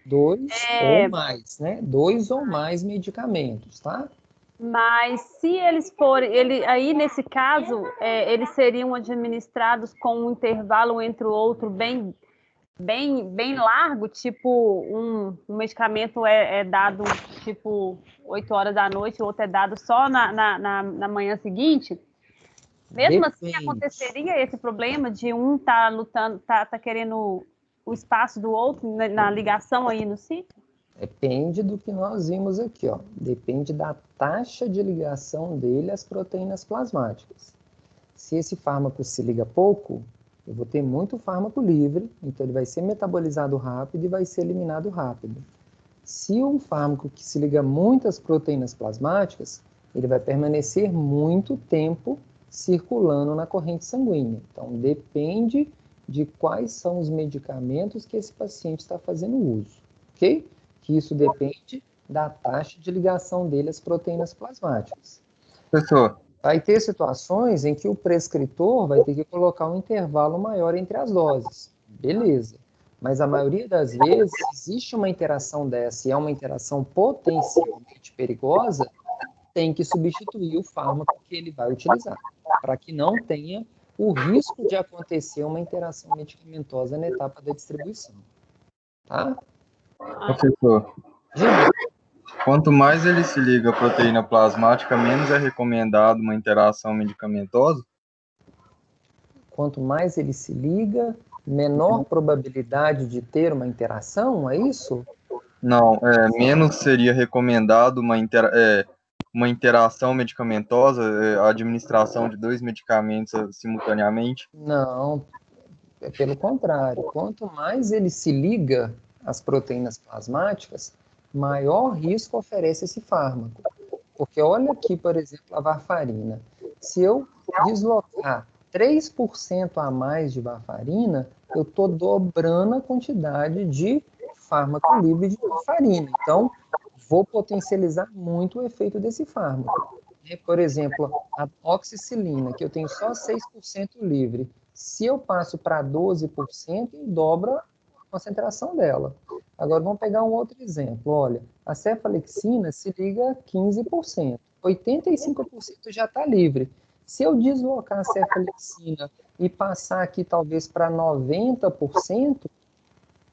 2 ou mais, né? 2 ou mais medicamentos, tá? Mas se eles forem, aí nesse caso, eles seriam administrados com um intervalo entre o outro bem largo, tipo um medicamento é dado tipo 8 horas da noite, o outro é dado só na manhã seguinte. Mesmo assim, aconteceria esse problema de um tá lutando, tá querendo o espaço do outro na ligação aí no sítio? Depende do que nós vimos aqui, ó. Depende da taxa de ligação dele às proteínas plasmáticas. Se esse fármaco se liga pouco, eu vou ter muito fármaco livre, então ele vai ser metabolizado rápido e vai ser eliminado rápido. Se um fármaco que se liga muito às proteínas plasmáticas, ele vai permanecer muito tempo circulando na corrente sanguínea. Então, depende de quais são os medicamentos que esse paciente está fazendo uso, ok? Que isso depende da taxa de ligação dele às proteínas plasmáticas. Professor, Vai ter situações em que o prescritor vai ter que colocar um intervalo maior entre as doses. Beleza. Mas a maioria das vezes, existe uma interação dessa e é uma interação potencialmente perigosa, tem que substituir o fármaco que ele vai utilizar, para que não tenha o risco de acontecer uma interação medicamentosa na etapa da distribuição. Tá? professor, Diga. quanto mais ele se liga à proteína plasmática, menos é recomendado uma interação medicamentosa? Quanto mais ele se liga, menor probabilidade de ter uma interação, é isso? Não, menos seria recomendado uma interação medicamentosa, a administração de 2 medicamentos simultaneamente? Não, é pelo contrário. Quanto mais ele se liga às proteínas plasmáticas, maior risco oferece esse fármaco. Porque olha aqui, por exemplo, a varfarina. Se eu deslocar 3% a mais de varfarina, eu estou dobrando a quantidade de fármaco livre de varfarina. Então, vou potencializar muito o efeito desse fármaco. Por exemplo, a oxicilina, que eu tenho só 6% livre. Se eu passo para 12%, eu dobro a concentração dela. Agora, vamos pegar um outro exemplo. Olha, a cefalexina se liga a 15%. 85% já está livre. Se eu deslocar a cefalexina e passar aqui talvez para 90%,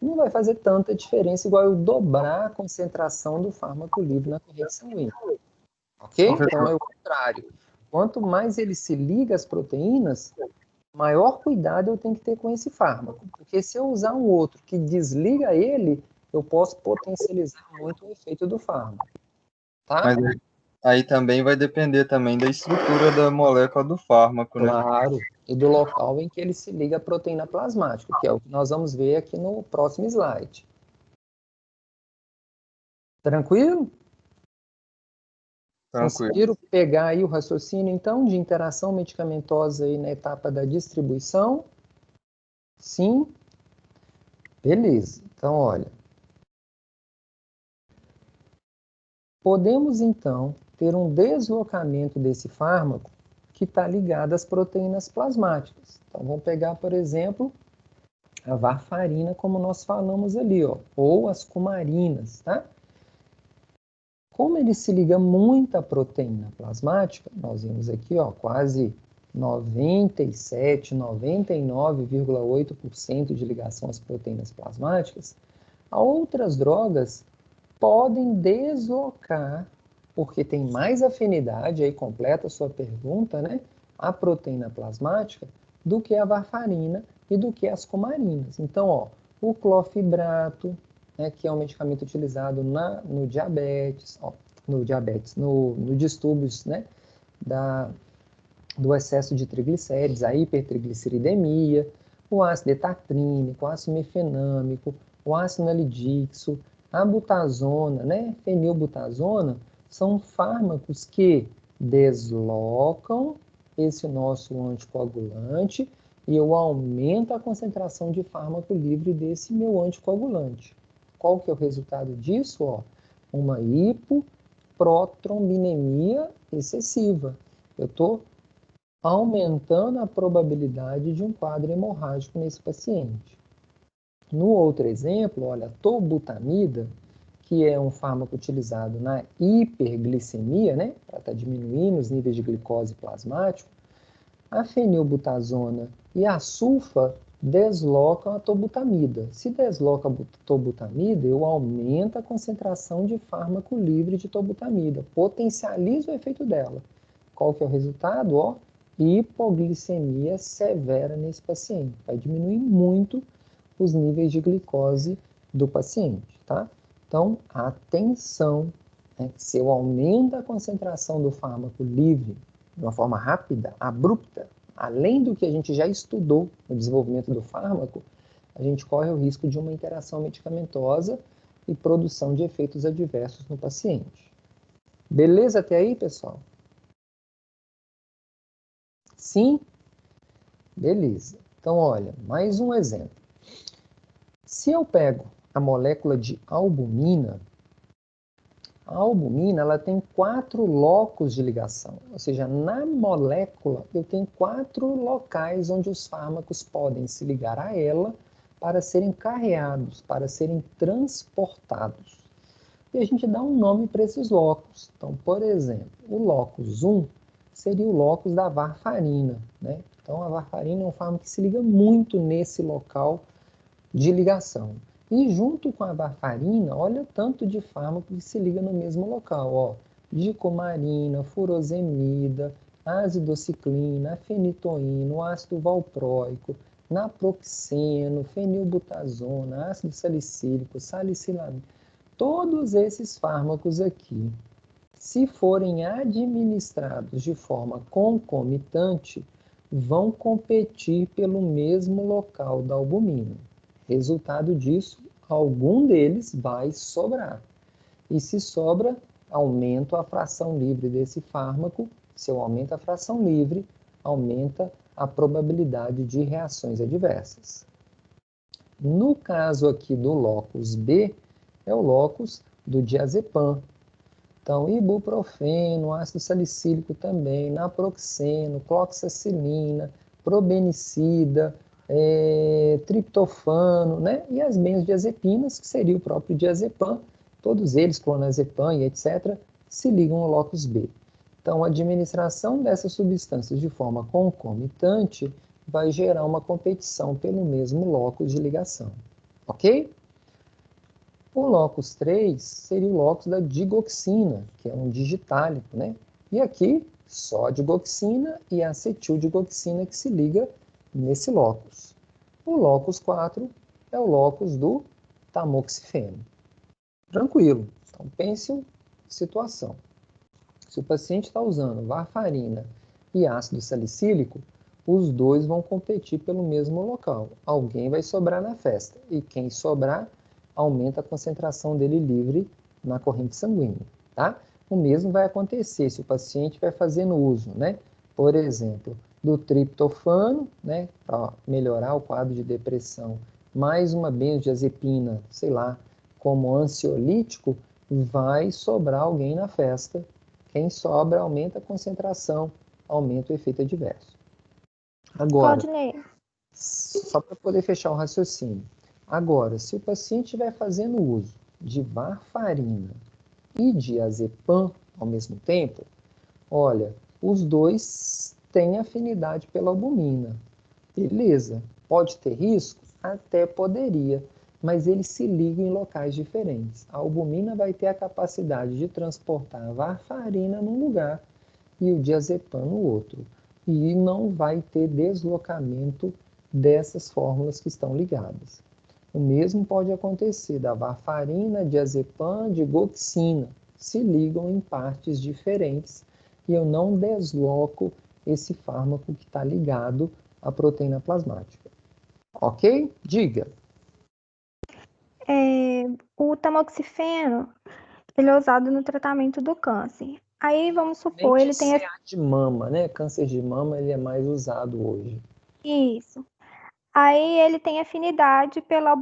não vai fazer tanta diferença igual eu dobrar a concentração do fármaco livre na corrente sanguínea. Ok? Então é o contrário. Quanto mais ele se liga às proteínas, maior cuidado eu tenho que ter com esse fármaco. Porque se eu usar um outro que desliga ele, eu posso potencializar muito o efeito do fármaco. Tá? Mas aí também vai depender também da estrutura da molécula do fármaco, né? Claro. E do local em que ele se liga à proteína plasmática, que é o que nós vamos ver aqui no próximo slide. Tranquilo? Conseguiram pegar aí o raciocínio, então, de interação medicamentosa aí na etapa da distribuição? Sim? Beleza. Então, olha. Podemos, então, ter um deslocamento desse fármaco que está ligado às proteínas plasmáticas. Então, vamos pegar, por exemplo, a varfarina, como nós falamos ali, ó, ou as cumarinas, tá? Como ele se liga muito à proteína plasmática, nós vimos aqui, ó, quase 97, 99,8% de ligação às proteínas plasmáticas, outras drogas podem deslocar, porque tem mais afinidade, aí completa a sua pergunta, né, a proteína plasmática, do que a varfarina e do que as cumarinas. Então, ó, o clofibrato, né, que é um medicamento utilizado no diabetes, no distúrbios, né, do excesso de triglicérides, a hipertrigliceridemia, o ácido etatrínico, o ácido mefenâmico, o ácido nalidixo, a butazona, né, fenilbutazona, são fármacos que deslocam esse nosso anticoagulante e eu aumento a concentração de fármaco livre desse meu anticoagulante. Qual que é o resultado disso? Ó? Uma hipoprotrombinemia excessiva. Eu estou aumentando a probabilidade de um quadro hemorrágico nesse paciente. No outro exemplo, olha, a tolbutamida, que é um fármaco utilizado na hiperglicemia, né, para estar diminuindo os níveis de glicose plasmático, a fenilbutazona e a sulfa deslocam a tolbutamida. Se desloca a tolbutamida, eu aumento a concentração de fármaco livre de tolbutamida, potencializo o efeito dela. Qual que é o resultado? Ó, hipoglicemia severa nesse paciente. Vai diminuir muito os níveis de glicose do paciente, tá? Então, atenção, né? Se eu aumento a concentração do fármaco livre de uma forma rápida, abrupta, além do que a gente já estudou no desenvolvimento do fármaco, a gente corre o risco de uma interação medicamentosa e produção de efeitos adversos no paciente. Beleza até aí, pessoal? Sim? Beleza. Então, olha, mais um exemplo. Se eu pego a molécula de albumina, a albumina ela tem 4 locos de ligação, ou seja, na molécula eu tenho 4 locais onde os fármacos podem se ligar a ela para serem carreados, para serem transportados. E a gente dá um nome para esses locos. Então, por exemplo, o locus 1 seria o locus da varfarina, né? Então, a varfarina é um fármaco que se liga muito nesse local de ligação. E junto com a varfarina, olha o tanto de fármaco que se liga no mesmo local, ó. Dicomarina, furosemida, acidociclina, fenitoína, ácido valproico, naproxeno, fenilbutazona, ácido salicílico, salicilamina. Todos esses fármacos aqui, se forem administrados de forma concomitante, vão competir pelo mesmo local da albumina. Resultado disso, algum deles vai sobrar. E se sobra, aumento a fração livre desse fármaco. Se eu aumento a fração livre, aumenta a probabilidade de reações adversas. No caso aqui do locus B, é o locus do diazepam. Então, ibuprofeno, ácido salicílico também, naproxeno, cloxacilina, probenicida, triptofano, né? E as benzodiazepinas, que seria o próprio diazepam, todos eles, clonazepam e etc., se ligam ao locus B. Então, a administração dessas substâncias de forma concomitante vai gerar uma competição pelo mesmo locus de ligação, ok? O locus 3 seria o locus da digoxina, que é um digitálico, né? E aqui, só digoxina e acetildigoxina que se liga nesse locus. O locus 4 é o locus do tamoxifeno. Tranquilo. Então, pense em situação. Se o paciente está usando varfarina e ácido salicílico, os dois vão competir pelo mesmo local. Alguém vai sobrar na festa. E quem sobrar, aumenta a concentração dele livre na corrente sanguínea, tá? O mesmo vai acontecer se o paciente vai fazendo uso, né? Por exemplo, do triptofano, né? Para melhorar o quadro de depressão, mais uma benzodiazepina, sei lá, como ansiolítico, vai sobrar alguém na festa. Quem sobra aumenta a concentração, aumenta o efeito adverso. Agora, só para poder fechar o raciocínio. Agora, se o paciente estiver fazendo uso de varfarina e diazepam ao mesmo tempo, olha, os dois têm afinidade pela albumina. Beleza, pode ter risco? Até poderia, mas eles se ligam em locais diferentes. A albumina vai ter a capacidade de transportar a varfarina num lugar e o diazepam no outro. E não vai ter deslocamento dessas fórmulas que estão ligadas. O mesmo pode acontecer da varfarina, diazepam, digoxina. Se ligam em partes diferentes e eu não desloco esse fármaco que está ligado à proteína plasmática. Ok? Diga. O tamoxifeno, ele é usado no tratamento do câncer. Aí vamos supor, ele tem de mama, né? Câncer de mama, ele é mais usado hoje. Isso. Aí ele tem afinidade pela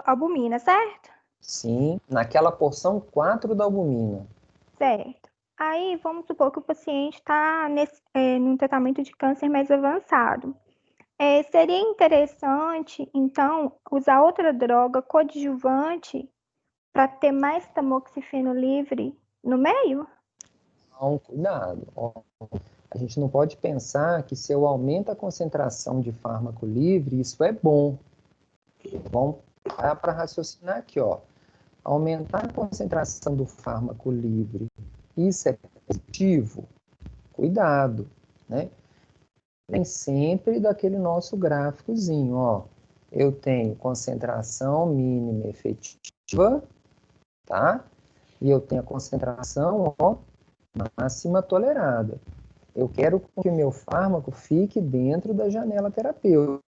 albumina, certo? Sim, naquela porção 4 da albumina. Certo. Aí vamos supor que o paciente está num tratamento de câncer mais avançado. Seria interessante, então, usar outra droga coadjuvante para ter mais tamoxifeno livre no meio? Não, cuidado. A gente não pode pensar que se eu aumento a concentração de fármaco livre, isso é bom. Vamos parar para raciocinar aqui, ó. Aumentar a concentração do fármaco livre, isso é positivo? Cuidado, né? Nem sempre daquele nosso gráficozinho, ó. eu tenho concentração mínima efetiva, tá? E eu tenho a concentração máxima tolerada. Eu quero que o meu fármaco fique dentro da janela terapêutica.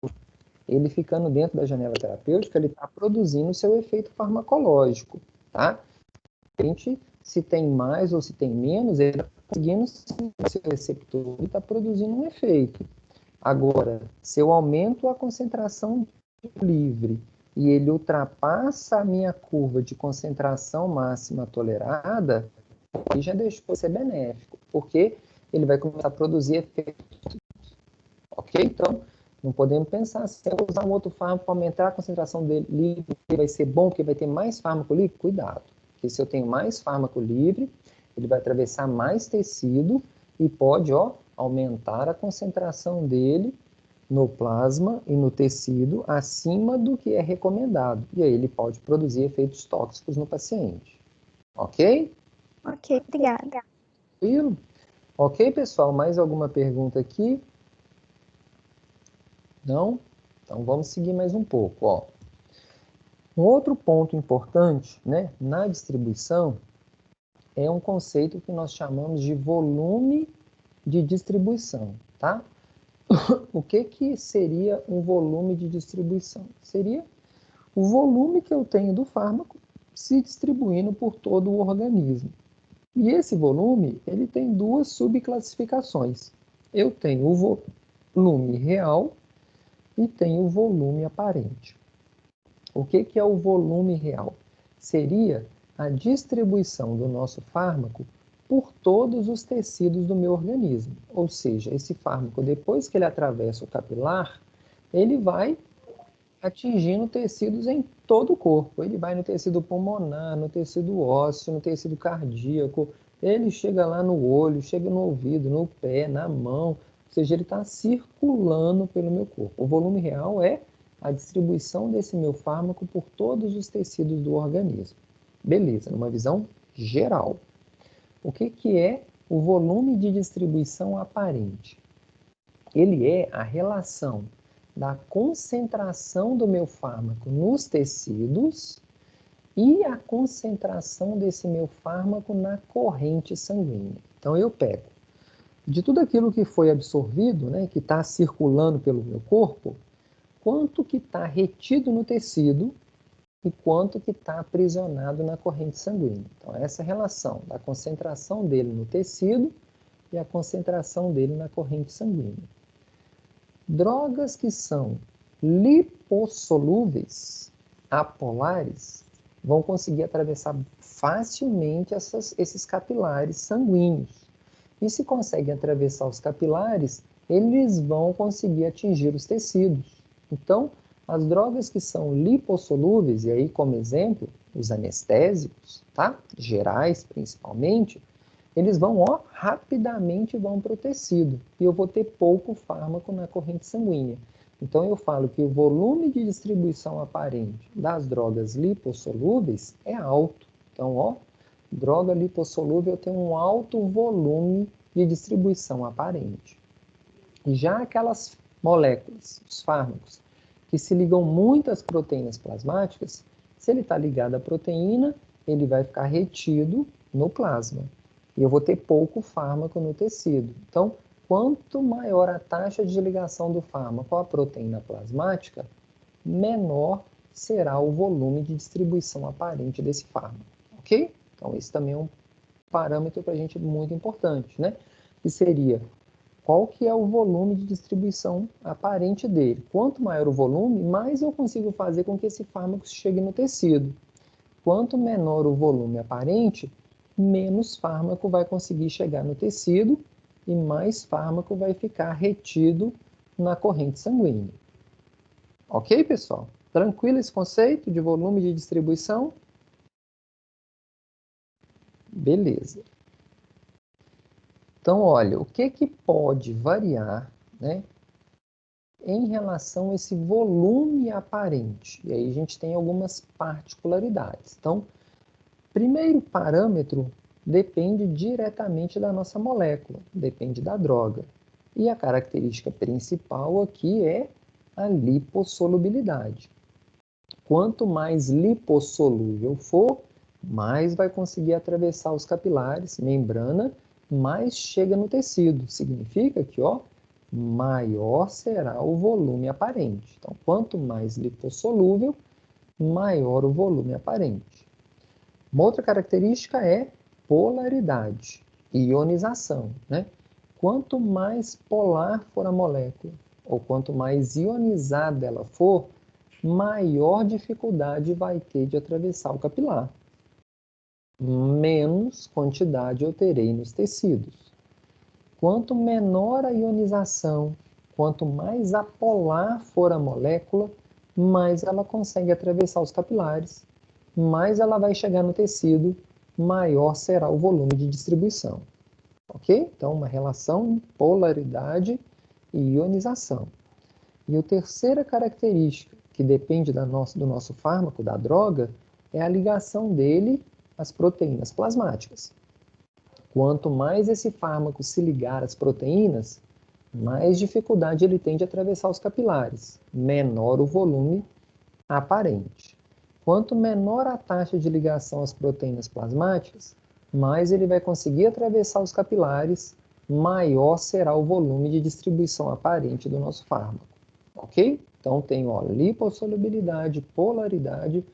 Ele ficando dentro da janela terapêutica, ele está produzindo o seu efeito farmacológico, tá? Se tem mais ou se tem menos, ele está conseguindo, o seu receptor está produzindo um efeito. Agora, se eu aumento a concentração livre e ele ultrapassa a minha curva de concentração máxima tolerada, aí já deixou de ser benéfico, porque ele vai começar a produzir efeito. Ok? Então, não podemos pensar, se eu usar um outro fármaco para aumentar a concentração dele livre, vai ser bom, porque vai ter mais fármaco livre? Cuidado, porque se eu tenho mais fármaco livre, ele vai atravessar mais tecido e pode, aumentar a concentração dele no plasma e no tecido acima do que é recomendado. E aí ele pode produzir efeitos tóxicos no paciente. Ok? Ok, obrigada. Tranquilo? Ok, pessoal? Mais alguma pergunta aqui? Não? Então vamos seguir mais um pouco. Um outro ponto importante, né, na distribuição é um conceito que nós chamamos de volume de distribuição, tá? O que seria um volume de distribuição? Seria o volume que eu tenho do fármaco se distribuindo por todo o organismo. E esse volume, ele tem duas subclassificações. Eu tenho o volume real e tenho o volume aparente. O que é o volume real? Seria a distribuição do nosso fármaco por todos os tecidos do meu organismo. Ou seja, esse fármaco, depois que ele atravessa o capilar, ele vai atingindo tecidos em todo o corpo. Ele vai no tecido pulmonar, no tecido ósseo, no tecido cardíaco, ele chega lá no olho, chega no ouvido, no pé, na mão, ou seja, ele está circulando pelo meu corpo. O volume real é a distribuição desse meu fármaco por todos os tecidos do organismo. Beleza, numa visão geral. O que é o volume de distribuição aparente? Ele é a relação da concentração do meu fármaco nos tecidos e a concentração desse meu fármaco na corrente sanguínea. Então eu pego de tudo aquilo que foi absorvido, né, que está circulando pelo meu corpo, quanto que está retido no tecido e quanto que está aprisionado na corrente sanguínea. Então essa relação da concentração dele no tecido e a concentração dele na corrente sanguínea. Drogas que são lipossolúveis, apolares, vão conseguir atravessar facilmente esses capilares sanguíneos. E se conseguem atravessar os capilares, eles vão conseguir atingir os tecidos. Então, as drogas que são lipossolúveis, e aí como exemplo, os anestésicos, tá? Gerais principalmente, eles vão, rapidamente vão para o tecido. E eu vou ter pouco fármaco na corrente sanguínea. Então eu falo que o volume de distribuição aparente das drogas lipossolúveis é alto. Então, droga lipossolúvel tem um alto volume de distribuição aparente. E já aquelas moléculas, os fármacos, que se ligam muito às proteínas plasmáticas, se ele está ligado à proteína, ele vai ficar retido no plasma. E eu vou ter pouco fármaco no tecido. Então, quanto maior a taxa de ligação do fármaco à proteína plasmática, menor será o volume de distribuição aparente desse fármaco. Ok? Então, esse também é um parâmetro para a gente muito importante, né? Que seria qual que é o volume de distribuição aparente dele. Quanto maior o volume, mais eu consigo fazer com que esse fármaco chegue no tecido. Quanto menor o volume aparente, menos fármaco vai conseguir chegar no tecido e mais fármaco vai ficar retido na corrente sanguínea. Ok, pessoal? Tranquilo esse conceito de volume de distribuição? Beleza. Então, olha, o que pode variar, né, em relação a esse volume aparente? E aí a gente tem algumas particularidades. Então, primeiro parâmetro depende diretamente da nossa molécula, depende da droga. E a característica principal aqui é a lipossolubilidade. Quanto mais lipossolúvel for, mais vai conseguir atravessar os capilares, membrana, mais chega no tecido. Significa que, ó, maior será o volume aparente. Então, quanto mais lipossolúvel, maior o volume aparente. Uma outra característica é polaridade, ionização, né? Quanto mais polar for a molécula, ou quanto mais ionizada ela for, maior dificuldade vai ter de atravessar o capilar. Menos quantidade eu terei nos tecidos. Quanto menor a ionização, quanto mais apolar for a molécula, mais ela consegue atravessar os capilares, mais ela vai chegar no tecido, maior será o volume de distribuição. Ok? Então, uma relação de polaridade e ionização. E a terceira característica, que depende do nosso fármaco, da droga, é a ligação dele às proteínas plasmáticas. Quanto mais esse fármaco se ligar às proteínas, mais dificuldade ele tem de atravessar os capilares, menor o volume aparente. Quanto menor a taxa de ligação às proteínas plasmáticas, mais ele vai conseguir atravessar os capilares, maior será o volume de distribuição aparente do nosso fármaco. Ok? Então, tem lipossolubilidade, polaridade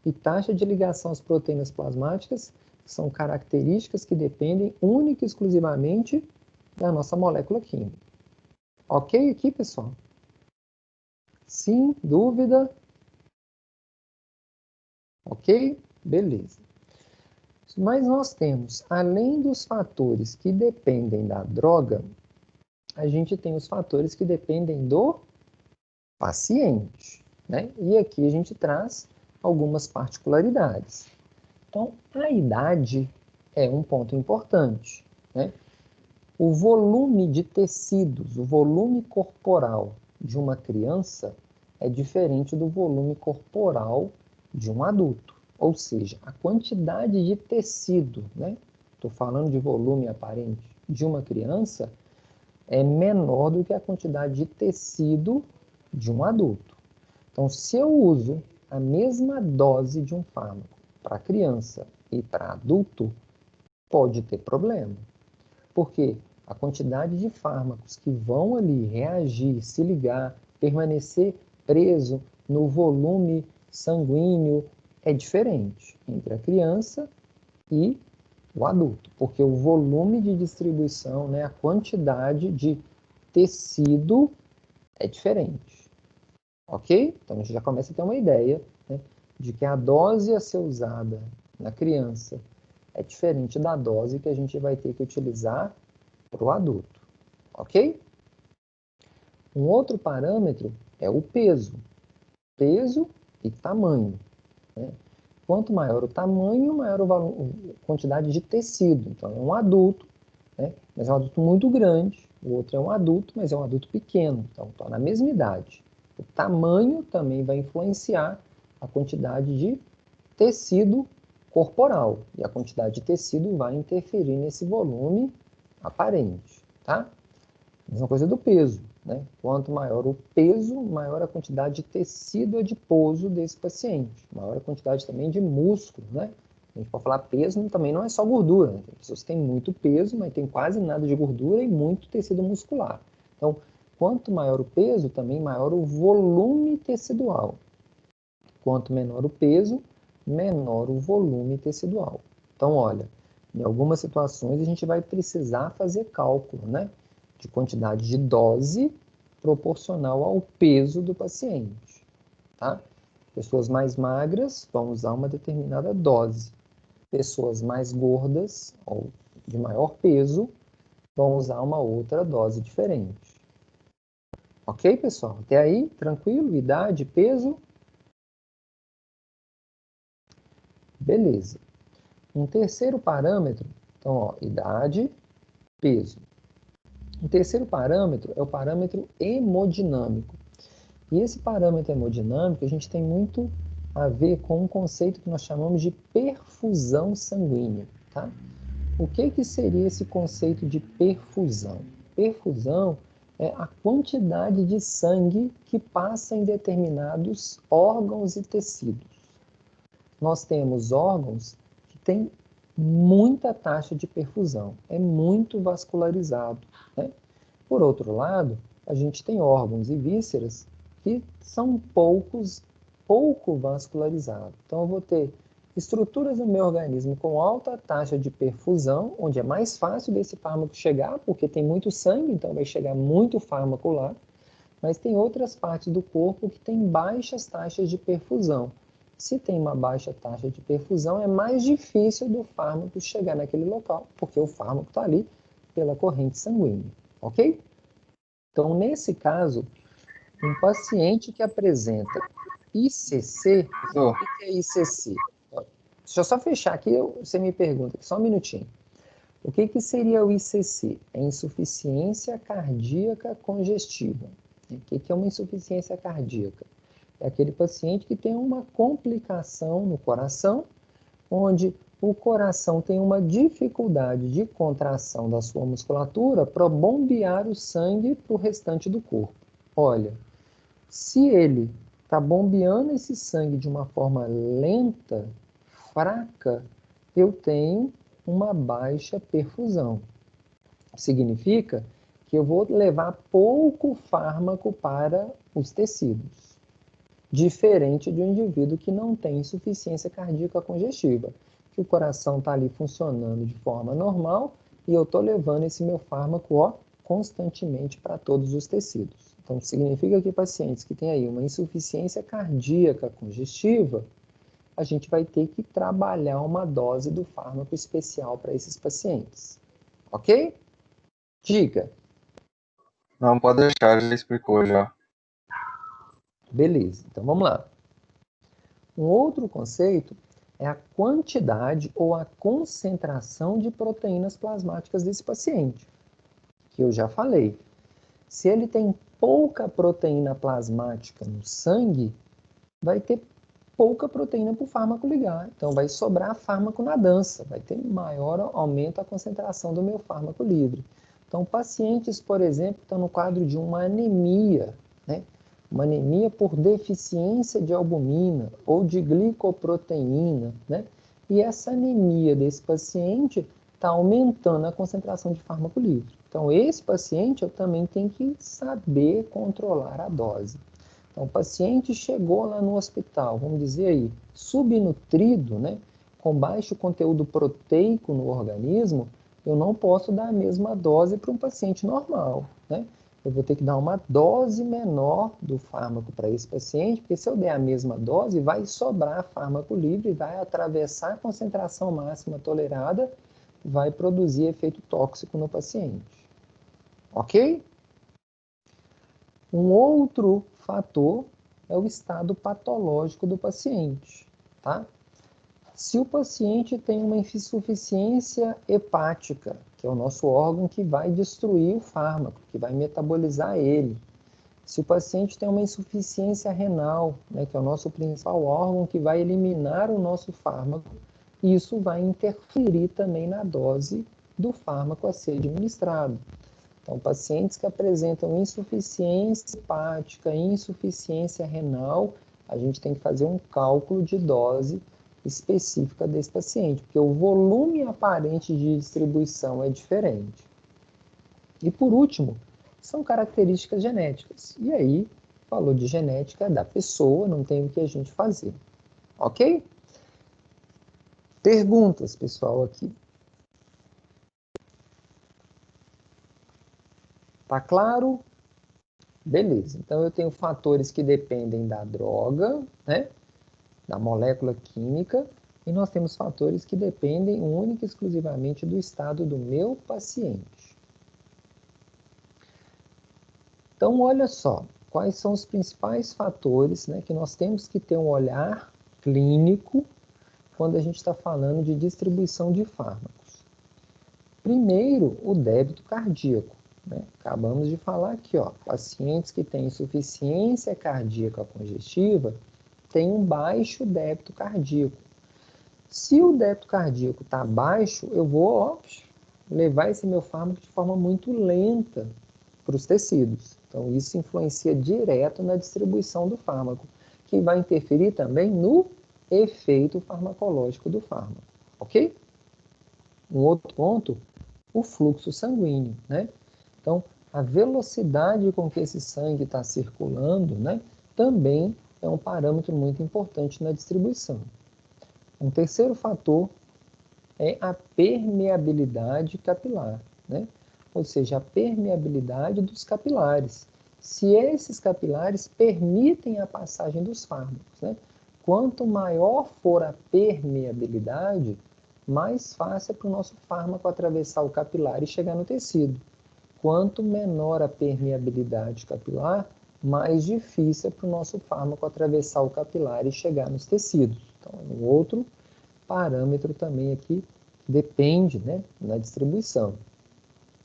e taxa de ligação às proteínas plasmáticas, que são características que dependem única e exclusivamente da nossa molécula química. Ok aqui, pessoal? Sim? Dúvida? Ok? Beleza. Mas nós temos, além dos fatores que dependem da droga, a gente tem os fatores que dependem do paciente, né? E aqui a gente traz algumas particularidades. Então, a idade é um ponto importante, né? O volume de tecidos, o volume corporal de uma criança é diferente do volume corporal de um adulto. Ou seja, a quantidade de tecido, né? Estou falando de volume aparente de uma criança, é menor do que a quantidade de tecido de um adulto. Então, se eu uso a mesma dose de um fármaco para criança e para adulto, pode ter problema. Porque a quantidade de fármacos que vão ali reagir, se ligar, permanecer preso no volume sanguíneo é diferente entre a criança e o adulto, porque o volume de distribuição, né, a quantidade de tecido é diferente. Ok? Então a gente já começa a ter uma ideia, né, de que a dose a ser usada na criança é diferente da dose que a gente vai ter que utilizar para o adulto. Ok? Um outro parâmetro é o peso. Peso e tamanho. Né? Quanto maior o tamanho, maior a quantidade de tecido. Então, é um adulto, né? Mas é um adulto muito grande. O outro é um adulto, mas é um adulto pequeno. Então, está na mesma idade. O tamanho também vai influenciar a quantidade de tecido corporal. E a quantidade de tecido vai interferir nesse volume aparente. Tá? Mesma coisa do peso. Né? Quanto maior o peso, maior a quantidade de tecido adiposo desse paciente. Maior a quantidade também de músculo. Né? A gente pode falar peso, também não é só gordura. Né? Tem pessoas que têm muito peso, mas tem quase nada de gordura e muito tecido muscular. Então, quanto maior o peso, também maior o volume tecidual. Quanto menor o peso, menor o volume tecidual. Então, olha, em algumas situações a gente vai precisar fazer cálculo, né? De quantidade de dose proporcional ao peso do paciente. Tá? Pessoas mais magras vão usar uma determinada dose. Pessoas mais gordas, ou de maior peso, vão usar uma outra dose diferente. Ok, pessoal? Até aí, tranquilo? Idade, peso? Beleza. Um terceiro parâmetro, então, ó, idade, peso. Um terceiro parâmetro é o parâmetro hemodinâmico. E esse parâmetro hemodinâmico, a gente tem muito a ver com um conceito que nós chamamos de perfusão sanguínea. Tá? O que seria esse conceito de perfusão? Perfusão é a quantidade de sangue que passa em determinados órgãos e tecidos. Nós temos órgãos que têm muita taxa de perfusão, é muito vascularizado, né? Por outro lado, a gente tem órgãos e vísceras que são pouco vascularizados. Então, eu vou ter estruturas no meu organismo com alta taxa de perfusão, onde é mais fácil desse fármaco chegar, porque tem muito sangue, então vai chegar muito fármaco lá, mas tem outras partes do corpo que têm baixas taxas de perfusão. Se tem uma baixa taxa de perfusão, é mais difícil do fármaco chegar naquele local, porque o fármaco está ali pela corrente sanguínea, ok? Então, nesse caso, um paciente que apresenta ICC, o que é ICC? Deixa eu só fechar aqui, você me pergunta, só um minutinho. O que seria o ICC? É insuficiência cardíaca congestiva. O que é uma insuficiência cardíaca? É aquele paciente que tem uma complicação no coração, onde o coração tem uma dificuldade de contração da sua musculatura para bombear o sangue para o restante do corpo. Olha, se ele está bombeando esse sangue de uma forma lenta, fraca, eu tenho uma baixa perfusão. Significa que eu vou levar pouco fármaco para os tecidos, diferente de um indivíduo que não tem insuficiência cardíaca congestiva, que o coração está ali funcionando de forma normal e eu estou levando esse meu fármaco constantemente para todos os tecidos. Então, significa que pacientes que têm aí uma insuficiência cardíaca congestiva, a gente vai ter que trabalhar uma dose do fármaco especial para esses pacientes. Ok? Diga. Não, pode deixar, já explicou já. Beleza, então vamos lá. Um outro conceito é a quantidade ou a concentração de proteínas plasmáticas desse paciente, que eu já falei. Se ele tem pouca proteína plasmática no sangue, vai ter pouca proteína para o fármaco ligar. Então, vai sobrar fármaco na dança, vai ter maior aumento da concentração do meu fármaco livre. Então, pacientes, por exemplo, estão no quadro de uma anemia, né? Uma anemia por deficiência de albumina ou de glicoproteína, né? E essa anemia desse paciente está aumentando a concentração de fármaco livre. Então, esse paciente eu também tenho que saber controlar a dose. Então, o paciente chegou lá no hospital, vamos dizer aí, subnutrido, né, com baixo conteúdo proteico no organismo, eu não posso dar a mesma dose para um paciente normal, né? Eu vou ter que dar uma dose menor do fármaco para esse paciente, porque se eu der a mesma dose, vai sobrar fármaco livre, vai atravessar a concentração máxima tolerada, vai produzir efeito tóxico no paciente. Ok? Um outro fator é o estado patológico do paciente, tá? Se o paciente tem uma insuficiência hepática, que é o nosso órgão que vai destruir o fármaco, que vai metabolizar ele. Se o paciente tem uma insuficiência renal, né, que é o nosso principal órgão que vai eliminar o nosso fármaco, isso vai interferir também na dose do fármaco a ser administrado. Então, pacientes que apresentam insuficiência hepática, insuficiência renal, a gente tem que fazer um cálculo de dose específica desse paciente, porque o volume aparente de distribuição é diferente. E por último, são características genéticas. E aí, falou de genética da pessoa, não tem o que a gente fazer. Ok? Perguntas, pessoal, aqui. Tá claro? Beleza. Então, eu tenho fatores que dependem da droga, né? Da molécula química, e nós temos fatores que dependem única e exclusivamente do estado do meu paciente. Então, olha só, quais são os principais fatores, né, que nós temos que ter um olhar clínico quando a gente está falando de distribuição de fármacos. Primeiro, o débito cardíaco, né? Acabamos de falar aqui, ó, pacientes que têm insuficiência cardíaca congestiva têm um baixo débito cardíaco. Se o débito cardíaco está baixo, eu vou levar esse meu fármaco de forma muito lenta para os tecidos. Então, isso influencia direto na distribuição do fármaco, que vai interferir também no efeito farmacológico do fármaco, ok? Um outro ponto, o fluxo sanguíneo, né? Então, a velocidade com que esse sangue está circulando, né, também é um parâmetro muito importante na distribuição. Um terceiro fator é a permeabilidade capilar, né? Ou seja, a permeabilidade dos capilares. Se esses capilares permitem a passagem dos fármacos, né? Quanto maior for a permeabilidade, mais fácil é para o nosso fármaco atravessar o capilar e chegar no tecido. Quanto menor a permeabilidade capilar, mais difícil é para o nosso fármaco atravessar o capilar e chegar nos tecidos. Então, é um outro parâmetro também aqui depende, né, na distribuição.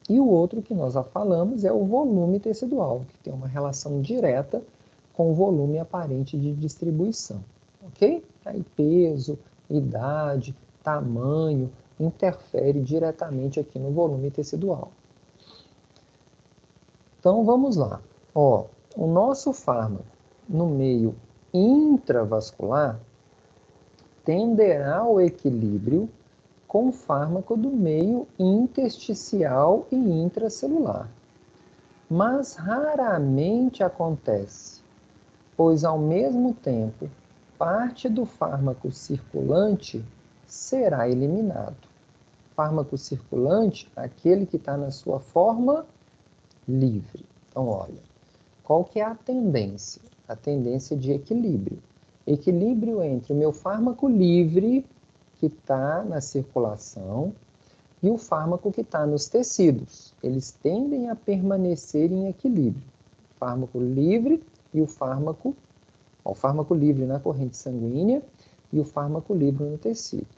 E o outro que nós já falamos é o volume tecidual, que tem uma relação direta com o volume aparente de distribuição, ok? Aí peso, idade, tamanho, interfere diretamente aqui no volume tecidual. Então vamos lá. Ó, o nosso fármaco no meio intravascular tenderá ao equilíbrio com o fármaco do meio intersticial e intracelular. Mas raramente acontece, pois ao mesmo tempo, parte do fármaco circulante será eliminado. Fármaco circulante, aquele que está na sua forma livre. Então, olha, qual que é a tendência? A tendência de equilíbrio. Equilíbrio entre o meu fármaco livre, que está na circulação, e o fármaco que está nos tecidos. Eles tendem a permanecer em equilíbrio. O fármaco livre e o fármaco livre na corrente sanguínea e o fármaco livre no tecido.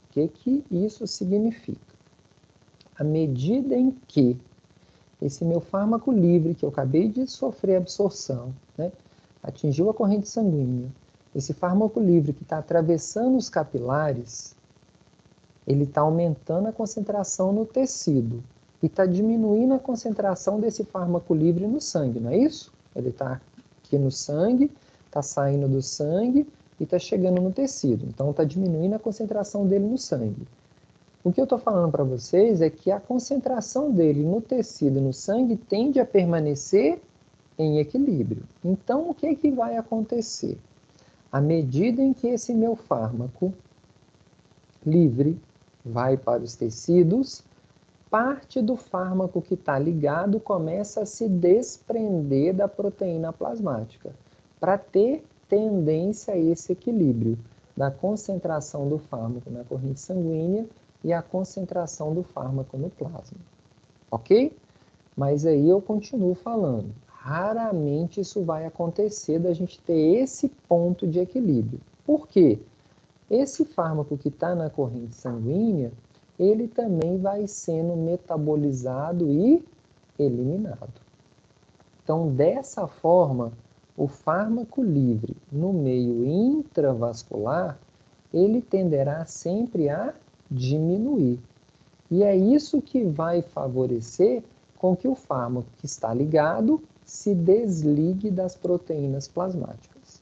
O que isso significa? À medida em que esse meu fármaco livre, que eu acabei de sofrer absorção, né, atingiu a corrente sanguínea, esse fármaco livre que está atravessando os capilares, ele está aumentando a concentração no tecido e está diminuindo a concentração desse fármaco livre no sangue, não é isso? Ele está aqui no sangue, está saindo do sangue e está chegando no tecido. Então, está diminuindo a concentração dele no sangue. O que eu estou falando para vocês é que a concentração dele no tecido e no sangue tende a permanecer em equilíbrio. Então, o que vai acontecer? À medida em que esse meu fármaco livre vai para os tecidos, parte do fármaco que está ligado começa a se desprender da proteína plasmática, para ter tendência a esse equilíbrio da concentração do fármaco na corrente sanguínea e a concentração do fármaco no plasma. Ok? Mas aí eu continuo falando, raramente isso vai acontecer da gente ter esse ponto de equilíbrio. Por quê? Esse fármaco que está na corrente sanguínea, ele também vai sendo metabolizado e eliminado. Então, dessa forma, o fármaco livre no meio intravascular, ele tenderá sempre a diminuir. E é isso que vai favorecer com que o fármaco que está ligado se desligue das proteínas plasmáticas.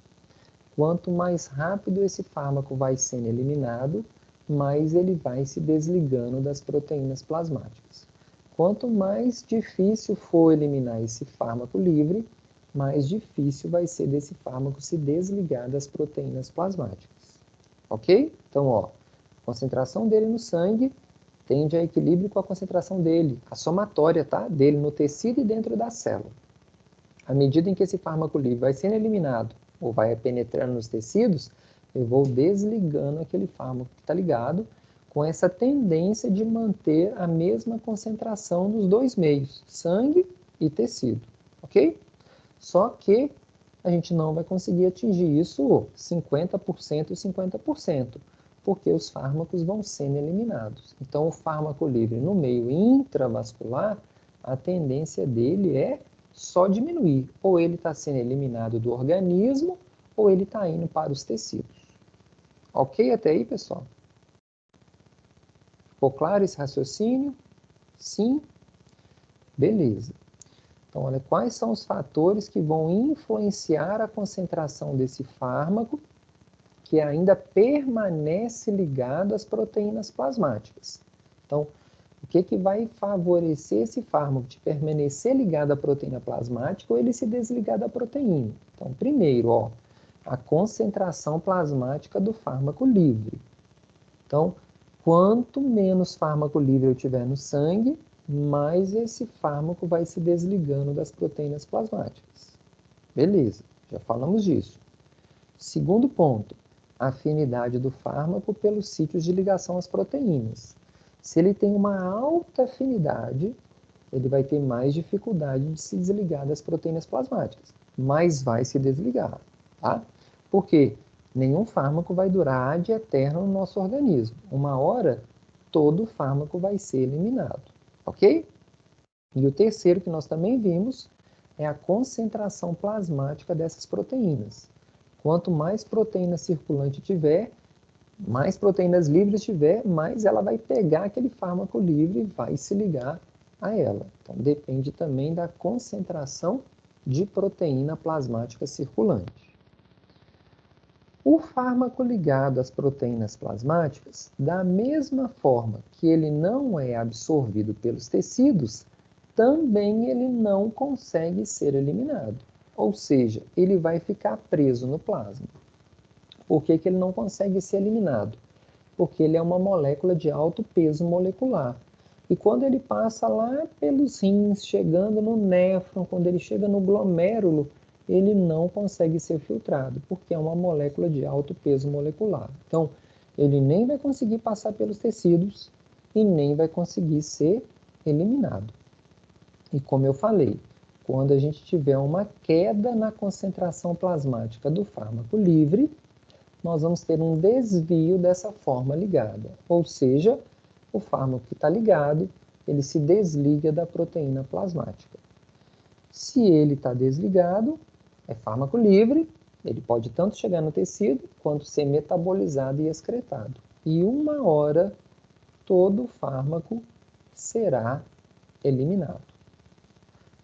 Quanto mais rápido esse fármaco vai sendo eliminado, mais ele vai se desligando das proteínas plasmáticas. Quanto mais difícil for eliminar esse fármaco livre, mais difícil vai ser desse fármaco se desligar das proteínas plasmáticas. Ok? Então, ó, a concentração dele no sangue tende a equilíbrio com a concentração dele, a somatória, tá? Dele no tecido e dentro da célula. À medida em que esse fármaco livre vai sendo eliminado ou vai penetrando nos tecidos, eu vou desligando aquele fármaco que está ligado, com essa tendência de manter a mesma concentração nos dois meios, sangue e tecido, ok? Só que a gente não vai conseguir atingir isso 50% e 50%, porque os fármacos vão sendo eliminados. Então, o fármaco livre no meio intravascular, a tendência dele é só diminuir. Ou ele está sendo eliminado do organismo, ou ele está indo para os tecidos. Ok até aí, pessoal? Ficou claro esse raciocínio? Sim? Beleza. Então, olha, quais são os fatores que vão influenciar a concentração desse fármaco que ainda permanece ligado às proteínas plasmáticas. Então, o que vai favorecer esse fármaco de permanecer ligado à proteína plasmática ou ele se desligar da proteína? Então, primeiro, ó, a concentração plasmática do fármaco livre. Então, quanto menos fármaco livre eu tiver no sangue, mais esse fármaco vai se desligando das proteínas plasmáticas. Beleza, já falamos disso. Segundo ponto, a afinidade do fármaco pelos sítios de ligação às proteínas. Se ele tem uma alta afinidade, ele vai ter mais dificuldade de se desligar das proteínas plasmáticas, mas vai se desligar, tá? Por quê? Nenhum fármaco vai durar ad eterno no nosso organismo. Uma hora, todo fármaco vai ser eliminado, ok? E o terceiro que nós também vimos é a concentração plasmática dessas proteínas. Quanto mais proteína circulante tiver, mais proteínas livres tiver, mais ela vai pegar aquele fármaco livre e vai se ligar a ela. Então, depende também da concentração de proteína plasmática circulante. O fármaco ligado às proteínas plasmáticas, da mesma forma que ele não é absorvido pelos tecidos, também ele não consegue ser eliminado. Ou seja, ele vai ficar preso no plasma. Por que ele não consegue ser eliminado? Porque ele é uma molécula de alto peso molecular. E quando ele passa lá pelos rins, chegando no néfron, quando ele chega no glomérulo, ele não consegue ser filtrado, porque é uma molécula de alto peso molecular. Então, ele nem vai conseguir passar pelos tecidos e nem vai conseguir ser eliminado. E como eu falei, quando a gente tiver uma queda na concentração plasmática do fármaco livre, nós vamos ter um desvio dessa forma ligada. Ou seja, o fármaco que está ligado, ele se desliga da proteína plasmática. Se ele está desligado, é fármaco livre, ele pode tanto chegar no tecido, quanto ser metabolizado e excretado. E uma hora, todo o fármaco será eliminado.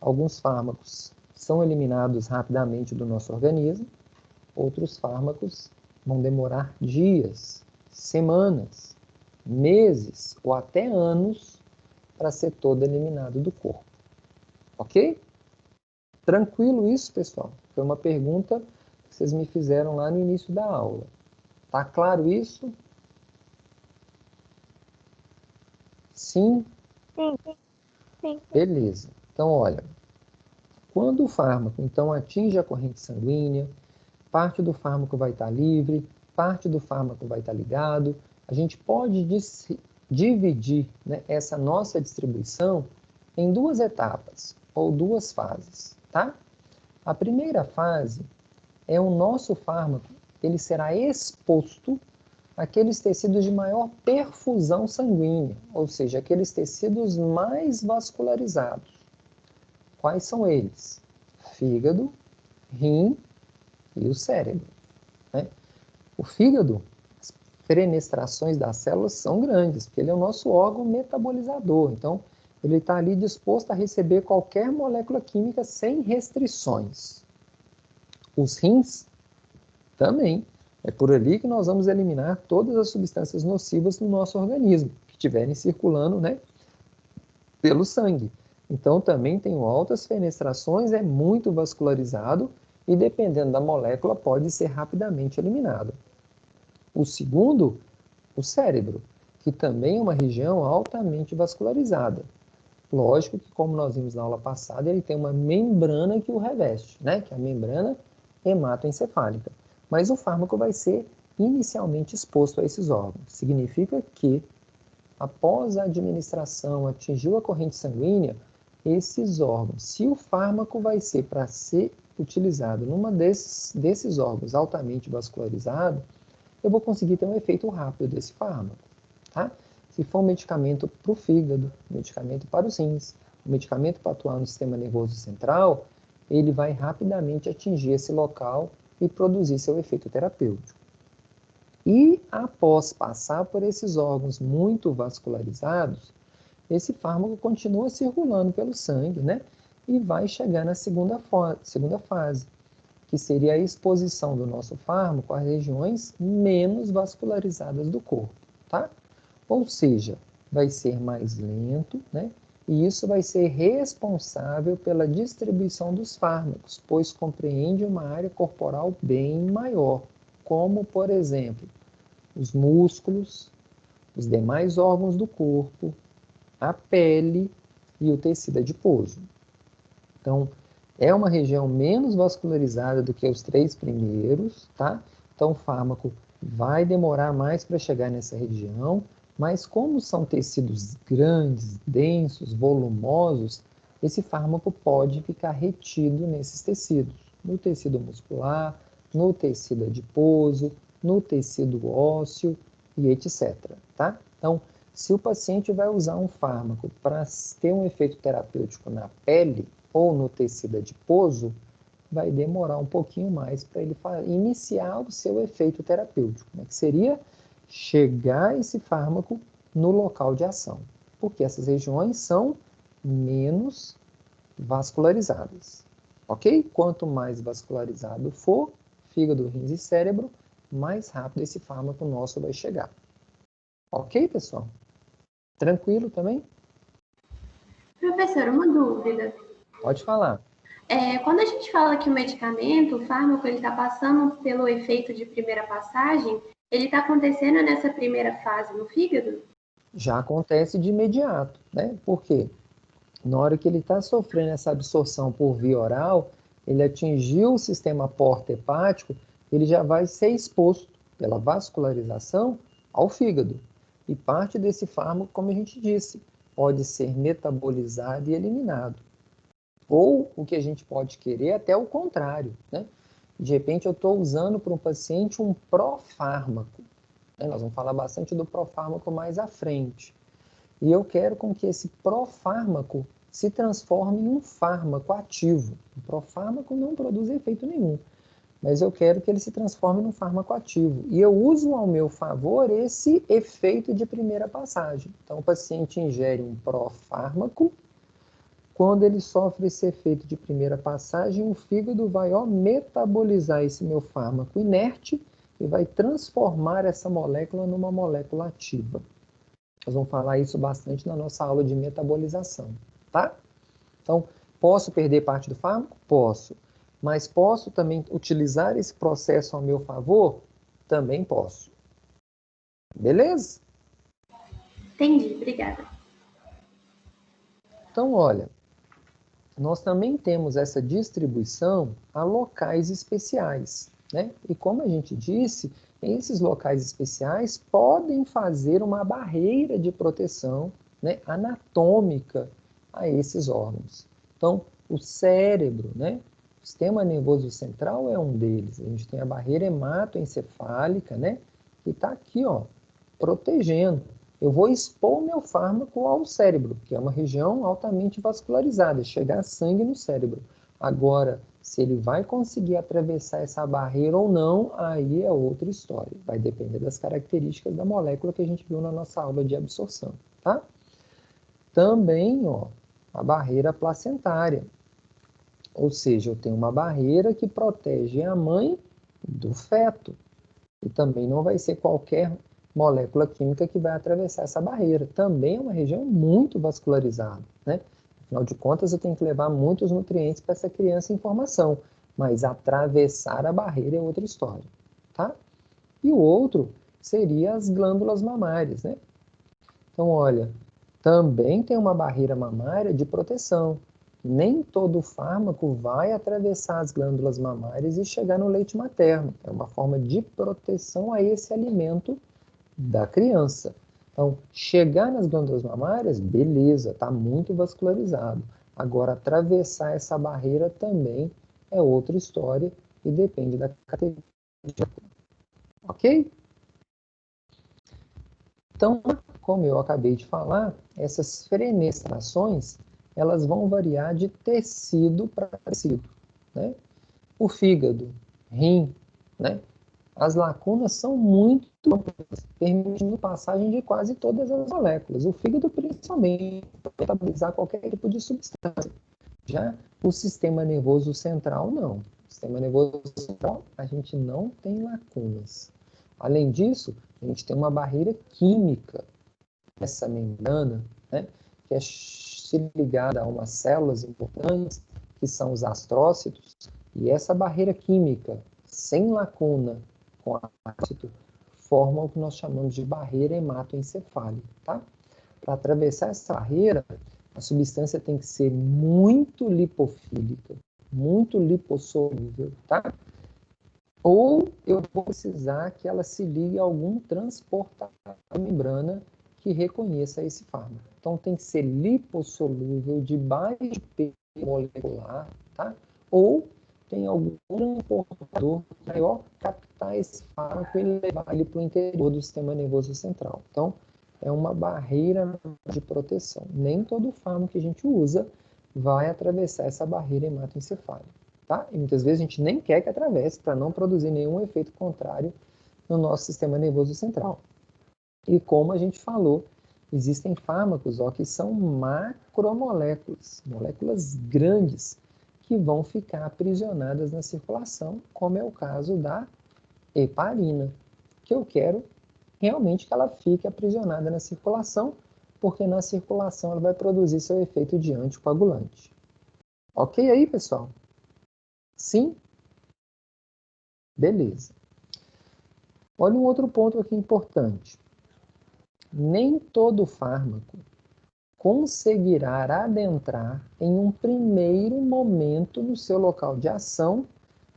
Alguns fármacos são eliminados rapidamente do nosso organismo, outros fármacos vão demorar dias, semanas, meses ou até anos para ser todo eliminado do corpo. Ok? Tranquilo isso, pessoal? Foi uma pergunta que vocês me fizeram lá no início da aula. Tá claro isso? Sim? Sim. Beleza. Então, olha, quando o fármaco, então, atinge a corrente sanguínea, parte do fármaco vai estar livre, parte do fármaco vai estar ligado, a gente pode dividir, né, essa nossa distribuição em duas etapas, ou duas fases, tá? A primeira fase é o nosso fármaco, ele será exposto àqueles tecidos de maior perfusão sanguínea, ou seja, aqueles tecidos mais vascularizados. Quais são eles? Fígado, rim e o cérebro, né? O fígado, as fenestrações das células são grandes, porque ele é o nosso órgão metabolizador, então ele está ali disposto a receber qualquer molécula química sem restrições. Os rins também, é por ali que nós vamos eliminar todas as substâncias nocivas no nosso organismo, que estiverem circulando, né, pelo sangue. Então também tem altas fenestrações, é muito vascularizado e dependendo da molécula pode ser rapidamente eliminado. O segundo, o cérebro, que também é uma região altamente vascularizada. Lógico que, como nós vimos na aula passada, ele tem uma membrana que o reveste, né? Que é a membrana hematoencefálica. Mas o fármaco vai ser inicialmente exposto a esses órgãos. Significa que, após a administração, atingiu a corrente sanguínea, esses órgãos, se o fármaco vai ser para ser utilizado numa desses órgãos altamente vascularizado, eu vou conseguir ter um efeito rápido desse fármaco, tá? Se for um medicamento para o fígado, medicamento para os rins, um medicamento para atuar no sistema nervoso central, ele vai rapidamente atingir esse local e produzir seu efeito terapêutico. E após passar por esses órgãos muito vascularizados, esse fármaco continua circulando pelo sangue, né? e vai chegar na segunda fase, que seria a exposição do nosso fármaco às regiões menos vascularizadas do corpo, tá? Ou seja, vai ser mais lento, né? E isso vai ser responsável pela distribuição dos fármacos, pois compreende uma área corporal bem maior, como, por exemplo, os músculos, os demais órgãos do corpo, a pele e o tecido adiposo. Então, é uma região menos vascularizada do que os 3 primeiros, tá? Então, o fármaco vai demorar mais para chegar nessa região, mas como são tecidos grandes, densos, volumosos, esse fármaco pode ficar retido nesses tecidos, no tecido muscular, no tecido adiposo, no tecido ósseo e etc, tá? Então, se o paciente vai usar um fármaco para ter um efeito terapêutico na pele ou no tecido adiposo, vai demorar um pouquinho mais para ele iniciar o seu efeito terapêutico, né? Que seria chegar esse fármaco no local de ação, porque essas regiões são menos vascularizadas, ok? Quanto mais vascularizado for, fígado, rins e cérebro, mais rápido esse fármaco nosso vai chegar. Ok, pessoal? Tranquilo também? Professor, uma dúvida. Pode falar. Quando a gente fala que o medicamento, o fármaco, ele está passando pelo efeito de primeira passagem, ele está acontecendo nessa primeira fase no fígado? Já acontece de imediato, né? Por quê? Na hora que ele está sofrendo essa absorção por via oral, ele atingiu o sistema porta-hepático, ele já vai ser exposto pela vascularização ao fígado. E parte desse fármaco, como a gente disse, pode ser metabolizado e eliminado. Ou o que a gente pode querer até o contrário, né? De repente eu estou usando para um paciente um profármaco. Nós vamos falar bastante do profármaco mais à frente. E eu quero com que esse profármaco se transforme em um fármaco ativo. O profármaco não produz efeito nenhum, mas eu quero que ele se transforme num fármaco ativo. E eu uso ao meu favor esse efeito de primeira passagem. Então, o paciente ingere um profármaco. Quando ele sofre esse efeito de primeira passagem, o fígado vai metabolizar esse meu fármaco inerte e vai transformar essa molécula numa molécula ativa. Nós vamos falar isso bastante na nossa aula de metabolização, tá? Então, posso perder parte do fármaco? Posso. Mas posso também utilizar esse processo ao meu favor? Também posso. Beleza? Entendi, obrigada. Então, olha, nós também temos essa distribuição a locais especiais, né? E como a gente disse, esses locais especiais podem fazer uma barreira de proteção, né, anatômica a esses órgãos. Então, o cérebro, né, o sistema nervoso central é um deles. A gente tem a barreira hematoencefálica, né, que está aqui, ó, protegendo. Eu vou expor meu fármaco ao cérebro, que é uma região altamente vascularizada, chegar sangue no cérebro. Agora, se ele vai conseguir atravessar essa barreira ou não, aí é outra história. Vai depender das características da molécula que a gente viu na nossa aula de absorção, tá? Também, ó, a barreira placentária. Ou seja, eu tenho uma barreira que protege a mãe do feto. E também não vai ser qualquer molécula química que vai atravessar essa barreira. Também é uma região muito vascularizada, né? Afinal de contas, eu tenho que levar muitos nutrientes para essa criança em formação, mas atravessar a barreira é outra história, tá? E o outro seria as glândulas mamárias, né? Então, olha, também tem uma barreira mamária de proteção. Nem todo fármaco vai atravessar as glândulas mamárias e chegar no leite materno. É uma forma de proteção a esse alimento da criança. Então, chegar nas glândulas mamárias, beleza, está muito vascularizado. Agora, atravessar essa barreira também é outra história e depende da categoria. Ok? Então, como eu acabei de falar, essas fenestrações, elas vão variar de tecido para tecido, né? O fígado, rim, né? As lacunas são muito amplas, permitindo passagem de quase todas as moléculas. O fígado, principalmente, para metabolizar qualquer tipo de substância. Já o sistema nervoso central, não. O sistema nervoso central, a gente não tem lacunas. Além disso, a gente tem uma barreira química nessa membrana, né, que é ligada a umas células importantes, que são os astrócitos, e essa barreira química, sem lacuna com astrócito, forma o que nós chamamos de barreira hematoencefálica, tá? Para atravessar essa barreira, a substância tem que ser muito lipofílica, muito lipossolúvel, tá? Ou eu vou precisar que ela se ligue a algum transportador da membrana que reconheça esse fármaco. Então tem que ser lipossolúvel, de baixo peso molecular, tá? Ou tem algum transportador maior captar esse fármaco e levar ele para o interior do sistema nervoso central. Então, é uma barreira de proteção. Nem todo fármaco que a gente usa vai atravessar essa barreira hematoencefálica, tá? E muitas vezes a gente nem quer que atravesse para não produzir nenhum efeito contrário no nosso sistema nervoso central. E como a gente falou, existem fármacos que são macromoléculas, moléculas grandes, que vão ficar aprisionadas na circulação, como é o caso da heparina, que eu quero realmente que ela fique aprisionada na circulação, porque na circulação ela vai produzir seu efeito de anticoagulante. Ok aí, pessoal? Sim? Beleza. Olha um outro ponto aqui importante. Nem todo fármaco conseguirá adentrar em um primeiro momento no seu local de ação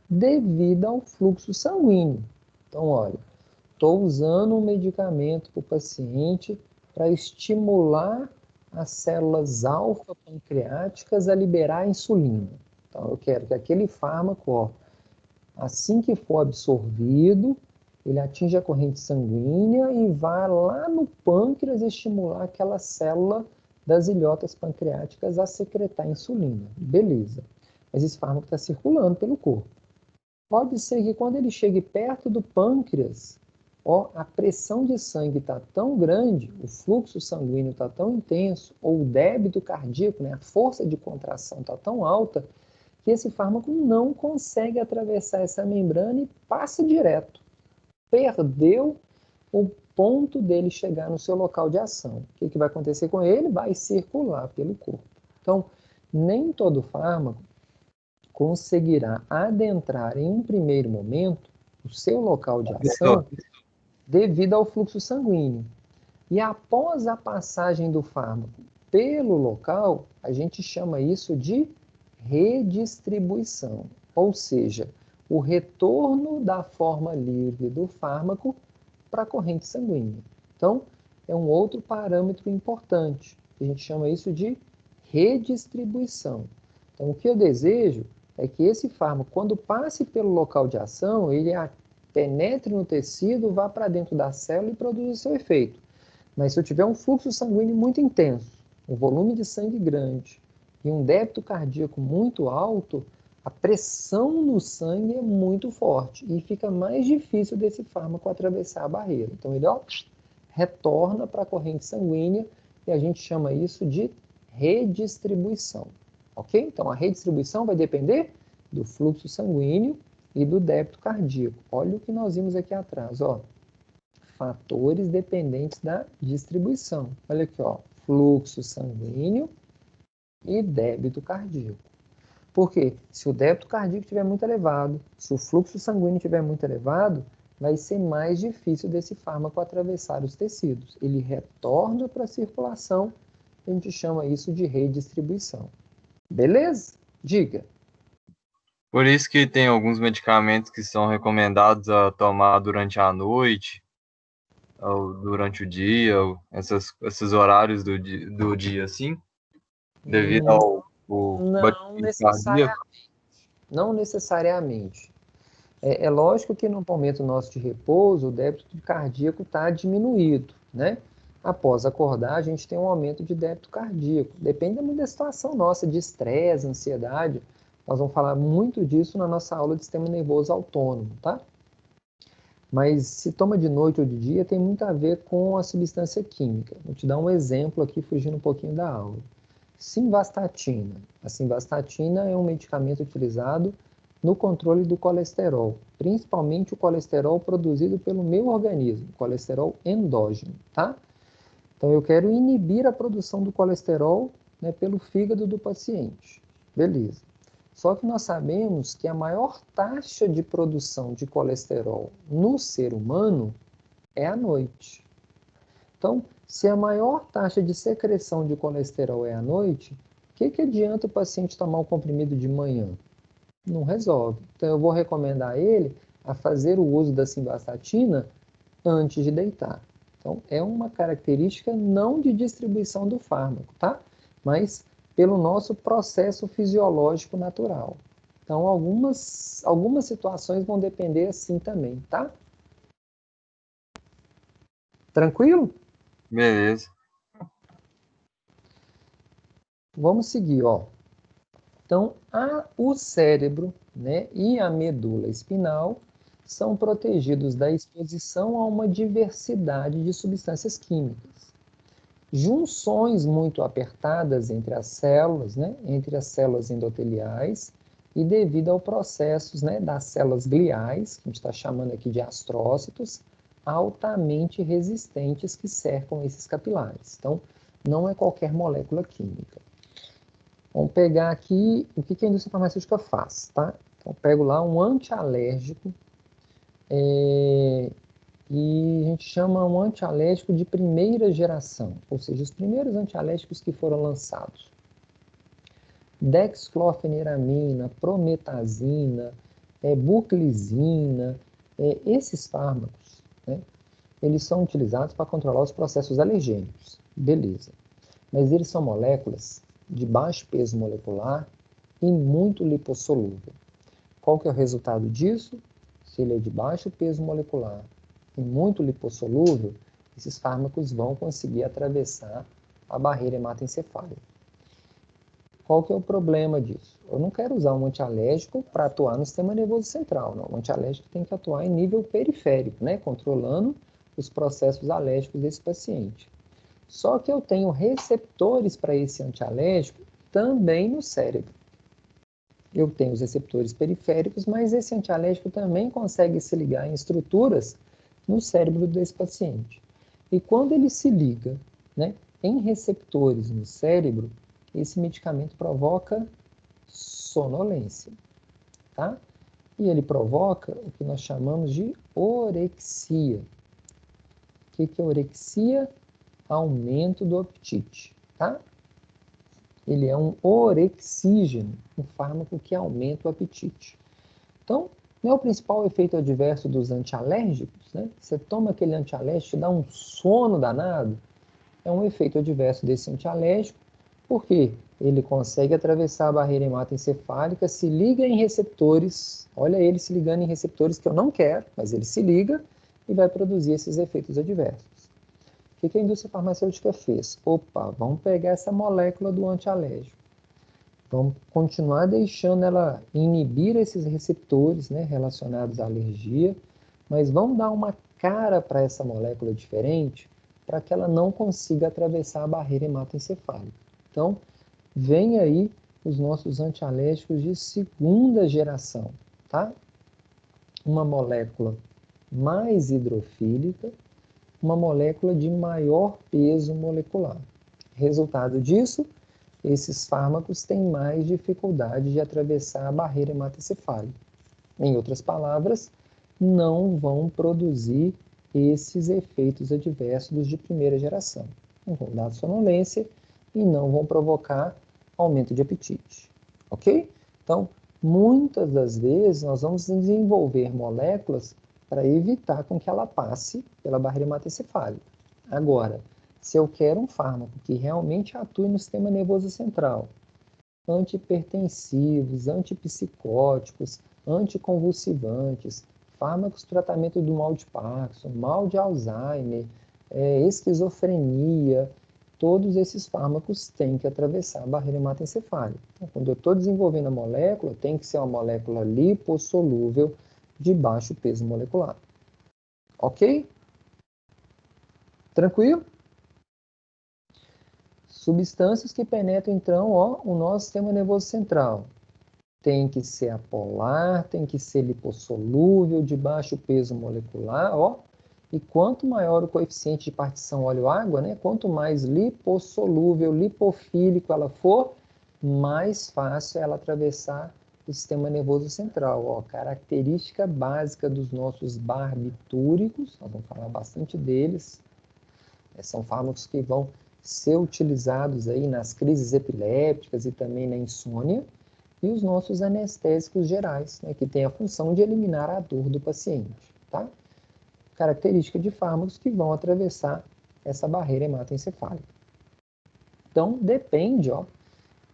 devido ao fluxo sanguíneo. Então, olha, estou usando um medicamento para o paciente para estimular as células alfa-pancreáticas a liberar a insulina. Então, eu quero que aquele fármaco, assim que for absorvido, ele atinja a corrente sanguínea e vá lá no pâncreas estimular aquela célula das ilhotas pancreáticas a secretar insulina. Beleza. Mas esse fármaco está circulando pelo corpo. Pode ser que quando ele chegue perto do pâncreas, a pressão de sangue está tão grande, o fluxo sanguíneo está tão intenso, ou o débito cardíaco, a força de contração está tão alta, que esse fármaco não consegue atravessar essa membrana e passa direto. Perdeu o ponto dele chegar no seu local de ação. O que vai acontecer com ele? Vai circular pelo corpo. Então, nem todo fármaco conseguirá adentrar em um primeiro momento o seu local de ação devido ao fluxo sanguíneo. E após a passagem do fármaco pelo local, a gente chama isso de redistribuição, ou seja, o retorno da forma livre do fármaco para a corrente sanguínea. Então, é um outro parâmetro importante. A gente chama isso de redistribuição. Então, o que eu desejo é que esse fármaco, quando passe pelo local de ação, ele penetre no tecido, vá para dentro da célula e produza seu efeito. Mas se eu tiver um fluxo sanguíneo muito intenso, um volume de sangue grande e um débito cardíaco muito alto, a pressão no sangue é muito forte e fica mais difícil desse fármaco atravessar a barreira. Então ele retorna para a corrente sanguínea e a gente chama isso de redistribuição. Ok? Então a redistribuição vai depender do fluxo sanguíneo e do débito cardíaco. Olha o que nós vimos aqui atrás, fatores dependentes da distribuição. Olha aqui, fluxo sanguíneo e débito cardíaco. Porque se o débito cardíaco estiver muito elevado, se o fluxo sanguíneo estiver muito elevado, vai ser mais difícil desse fármaco atravessar os tecidos. Ele retorna para a circulação, a gente chama isso de redistribuição. Beleza? Diga. Por isso que tem alguns medicamentos que são recomendados a tomar durante a noite, ou durante o dia, ou esses horários do dia, assim, devido ao Não necessariamente. É lógico que no momento nosso de repouso, o débito cardíaco está diminuído, né? Após acordar, a gente tem um aumento de débito cardíaco. Depende muito da situação nossa, de estresse, ansiedade. Nós vamos falar muito disso na nossa aula de sistema nervoso autônomo, tá? Mas se toma de noite ou de dia, tem muito a ver com a substância química. Vou te dar um exemplo aqui, fugindo um pouquinho da aula. Simvastatina. A simvastatina é um medicamento utilizado no controle do colesterol, principalmente o colesterol produzido pelo meu organismo, colesterol endógeno, tá? Então, eu quero inibir a produção do colesterol, né, pelo fígado do paciente. Beleza. Só que nós sabemos que a maior taxa de produção de colesterol no ser humano é à noite. Então, se a maior taxa de secreção de colesterol é à noite, o que adianta o paciente tomar o comprimido de manhã? Não resolve. Então, eu vou recomendar a ele a fazer o uso da simvastatina antes de deitar. Então, é uma característica não de distribuição do fármaco, tá? Mas pelo nosso processo fisiológico natural. Então, algumas situações vão depender assim também, tá? Tranquilo? Beleza. Vamos seguir, ó. Então, o cérebro, né, e a medula espinal são protegidos da exposição a uma diversidade de substâncias químicas. Junções muito apertadas entre as células, né, entre as células endoteliais, e devido ao processos, né, das células gliais, que a gente está chamando aqui de astrócitos, altamente resistentes que cercam esses capilares. Então, não é qualquer molécula química. Vamos pegar aqui o que a indústria farmacêutica faz, tá? Então, eu pego lá um antialérgico, e a gente chama um antialérgico de primeira geração, ou seja, os primeiros antialérgicos que foram lançados. Dexclofenaramina, prometazina, buclizina, esses fármacos, né, eles são utilizados para controlar os processos alergênicos, beleza. Mas eles são moléculas de baixo peso molecular e muito lipossolúvel. Qual que é o resultado disso? Se ele é de baixo peso molecular e muito lipossolúvel, esses fármacos vão conseguir atravessar a barreira hematoencefálica. Qual que é o problema disso? Eu não quero usar um antialérgico para atuar no sistema nervoso central, não. O antialérgico tem que atuar em nível periférico, né? Controlando os processos alérgicos desse paciente. Só que eu tenho receptores para esse antialérgico também no cérebro. Eu tenho os receptores periféricos, mas esse antialérgico também consegue se ligar em estruturas no cérebro desse paciente. E quando ele se liga, né, em receptores no cérebro, esse medicamento provoca sonolência, tá? E ele provoca o que nós chamamos de orexia. O que é orexia? Aumento do apetite, tá? Ele é um orexígeno, um fármaco que aumenta o apetite. Então, não é o principal efeito adverso dos antialérgicos, né? Você toma aquele antialérgico, dá um sono danado. É um efeito adverso desse antialérgico, porque ele consegue atravessar a barreira hematoencefálica, se liga em receptores, olha ele se ligando em receptores que eu não quero, mas ele se liga e vai produzir esses efeitos adversos. O que a indústria farmacêutica fez? Opa, vamos pegar essa molécula do antialérgico. Vamos continuar deixando ela inibir esses receptores, né, relacionados à alergia, mas vamos dar uma cara para essa molécula diferente para que ela não consiga atravessar a barreira hematoencefálica. Então, vem aí os nossos antialérgicos de segunda geração, tá? Uma molécula mais hidrofílica, uma molécula de maior peso molecular. Resultado disso, esses fármacos têm mais dificuldade de atravessar a barreira hematoencefálica. Em outras palavras, não vão produzir esses efeitos adversos de primeira geração. Não vão dar sonolência e não vão provocar aumento de apetite. Ok? Então, muitas das vezes, nós vamos desenvolver moléculas para evitar com que ela passe pela barreira hematoencefálica. Agora, se eu quero um fármaco que realmente atue no sistema nervoso central, antihipertensivos, antipsicóticos, anticonvulsivantes, fármacos de tratamento do mal de Parkinson, mal de Alzheimer, esquizofrenia, todos esses fármacos têm que atravessar a barreira hematoencefálica. Então, quando eu estou desenvolvendo a molécula, tem que ser uma molécula lipossolúvel de baixo peso molecular. Ok? Tranquilo? Substâncias que penetram, então, ó, o nosso sistema nervoso central. Tem que ser apolar, tem que ser lipossolúvel, de baixo peso molecular, ó. E quanto maior o coeficiente de partição óleo-água, né, quanto mais lipossolúvel, lipofílico ela for, mais fácil ela atravessar o sistema nervoso central. Ó, característica básica dos nossos barbitúricos, nós vamos falar bastante deles, são fármacos que vão ser utilizados aí nas crises epilépticas e também na insônia, e os nossos anestésicos gerais, né, que têm a função de eliminar a dor do paciente, tá? Característica de fármacos que vão atravessar essa barreira hematoencefálica. Então, depende, ó,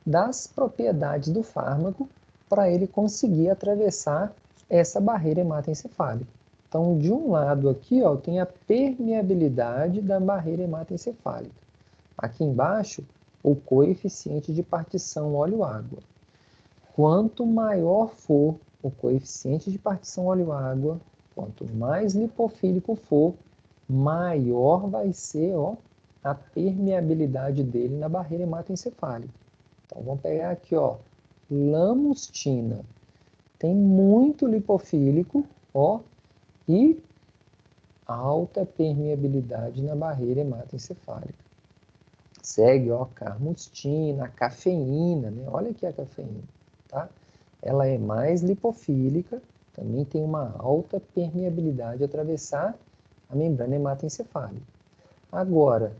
das propriedades do fármaco para ele conseguir atravessar essa barreira hematoencefálica. Então, de um lado aqui, ó, tem a permeabilidade da barreira hematoencefálica. Aqui embaixo, o coeficiente de partição óleo-água. Quanto maior for o coeficiente de partição óleo-água, quanto mais lipofílico for, maior vai ser, ó, a permeabilidade dele na barreira hematoencefálica. Então, vamos pegar aqui, ó, lamustina. Tem muito lipofílico, ó, e alta permeabilidade na barreira hematoencefálica. Segue, ó, carmustina, a cafeína, né? Olha aqui a cafeína, tá? Ela é mais lipofílica, também tem uma alta permeabilidade a atravessar a membrana hematoencefálica. Agora,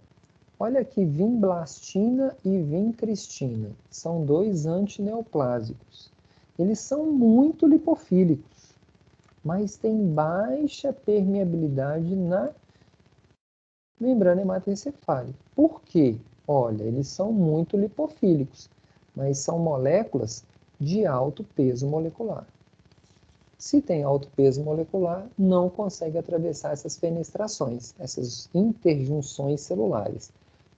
olha aqui, vinblastina e vincristina, são dois antineoplásicos. Eles são muito lipofílicos, mas têm baixa permeabilidade na membrana hematoencefálica. Por quê? Olha, eles são muito lipofílicos, mas são moléculas de alto peso molecular. Se tem alto peso molecular, não consegue atravessar essas fenestrações, essas interjunções celulares.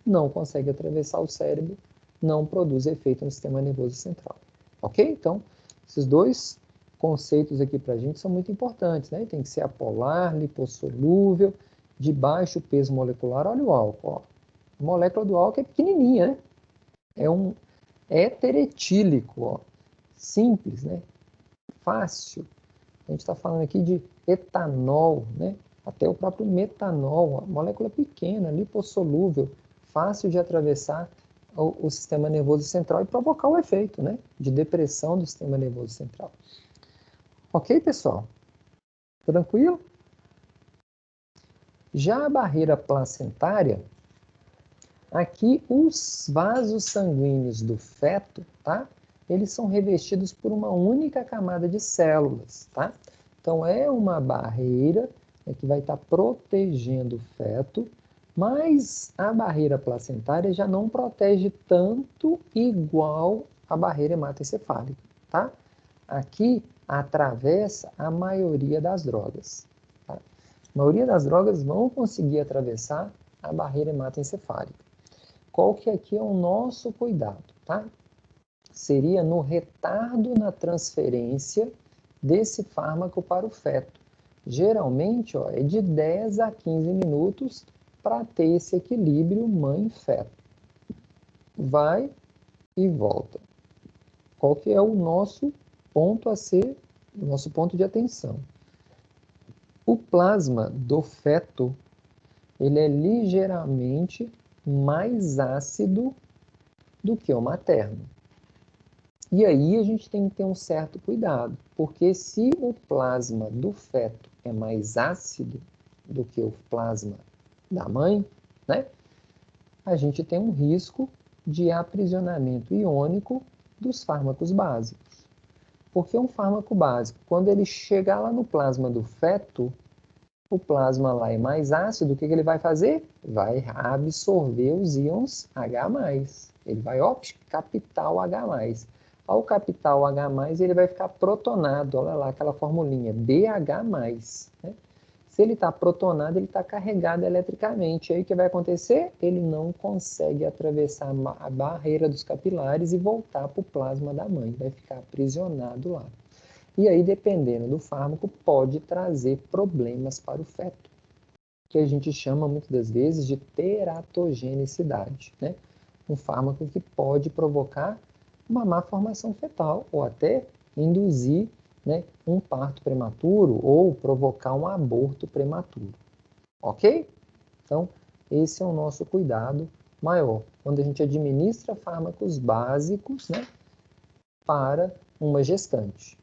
Não consegue atravessar o cérebro, não produz efeito no sistema nervoso central. Ok? Então, esses dois conceitos aqui para a gente são muito importantes, né? Tem que ser apolar, lipossolúvel, de baixo peso molecular. Olha o álcool, ó. A molécula do álcool é pequenininha, né? É um éter-etílico, ó. Simples, né? Fácil. A gente está falando aqui de etanol, né? Até o próprio metanol, ó. Molécula pequena, lipossolúvel, fácil de atravessar o sistema nervoso central e provocar o efeito, né, de depressão do sistema nervoso central. Ok, pessoal? Tranquilo? Já a barreira placentária, aqui os vasos sanguíneos do feto, tá? Eles são revestidos por uma única camada de células, tá? Então é uma barreira, né, que vai estar protegendo o feto, mas a barreira placentária já não protege tanto igual a barreira hematoencefálica, tá? Aqui atravessa a maioria das drogas, tá? A maioria das drogas vão conseguir atravessar a barreira hematoencefálica. Qual que aqui é o nosso cuidado, tá? Seria no retardo na transferência desse fármaco para o feto. Geralmente, ó, é de 10 a 15 minutos para ter esse equilíbrio mãe-feto. Vai e volta. Qual que é o nosso ponto a ser, o nosso ponto de atenção? O plasma do feto, ele é ligeiramente mais ácido do que o materno. E aí a gente tem que ter um certo cuidado, porque se o plasma do feto é mais ácido do que o plasma da mãe, né, a gente tem um risco de aprisionamento iônico dos fármacos básicos. Porque um fármaco básico, quando ele chegar lá no plasma do feto, o plasma lá é mais ácido, o que ele vai fazer? Vai absorver os íons H+. Ele vai, ó, captar o H+. Ao captar o H+, ele vai ficar protonado, olha lá aquela formulinha, BH+. Né? Se ele está protonado, ele está carregado eletricamente. Aí o que vai acontecer? Ele não consegue atravessar a barreira dos capilares e voltar para o plasma da mãe. Vai ficar aprisionado lá. E aí, dependendo do fármaco, pode trazer problemas para o feto, que a gente chama muitas das vezes de teratogenicidade, né? um fármaco que pode provocar uma má formação fetal ou até induzir, né, um parto prematuro ou provocar um aborto prematuro. Ok? Então, esse é o nosso cuidado maior, quando a gente administra fármacos básicos, né, para uma gestante.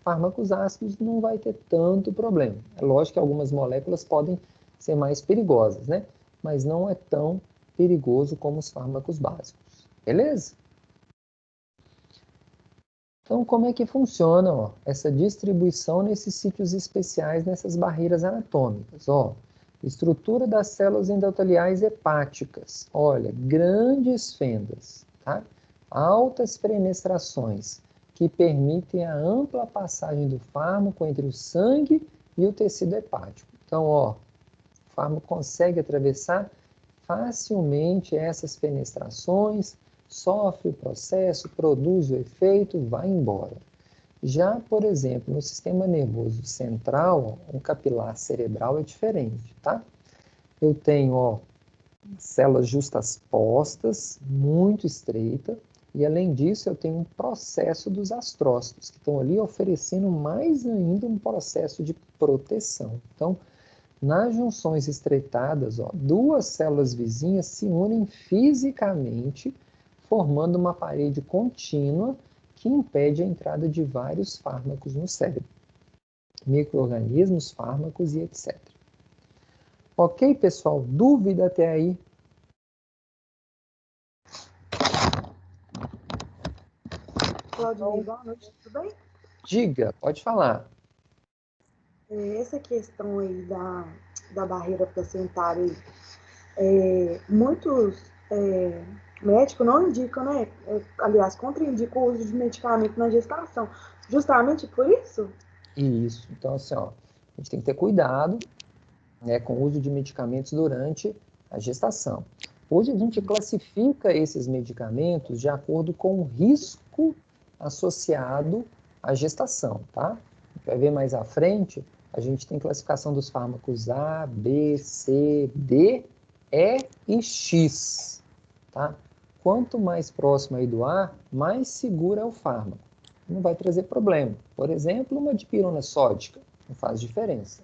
Fármacos ácidos não vai ter tanto problema. É lógico que algumas moléculas podem ser mais perigosas, né? Mas não é tão perigoso como os fármacos básicos. Beleza? Então, como é que funciona, ó, essa distribuição nesses sítios especiais, nessas barreiras anatômicas? Ó, estrutura das células endoteliais hepáticas. Olha, grandes fendas, tá? Altas fenestrações que permitem a ampla passagem do fármaco entre o sangue e o tecido hepático. Então, ó, o fármaco consegue atravessar facilmente essas fenestrações, sofre o processo, produz o efeito, vai embora. Já, por exemplo, no sistema nervoso central, um capilar cerebral é diferente, tá? Eu tenho, ó, células justaspostas, muito estreita, e além disso eu tenho um processo dos astrócitos, que estão ali oferecendo mais ainda um processo de proteção. Então, nas junções estreitadas, ó, duas células vizinhas se unem fisicamente, formando uma parede contínua que impede a entrada de vários fármacos no cérebro. Micro-organismos, fármacos e etc. Ok, pessoal? Dúvida até aí? Claudinei, boa noite, tudo bem? Diga, pode falar. Essa questão aí da barreira placentária, muitos médicos não indicam, né? Aliás, contraindicam o uso de medicamento na gestação, justamente por isso? Isso. Então, assim, ó, a gente tem que ter cuidado, né, com o uso de medicamentos durante a gestação. Hoje a gente classifica esses medicamentos de acordo com o risco associado à gestação, tá? A gente vai ver mais à frente, a gente tem classificação dos fármacos A, B, C, D, E e X, tá? Quanto mais próximo aí do A, mais seguro é o fármaco. Não vai trazer problema. Por exemplo, uma dipirona sódica, não faz diferença.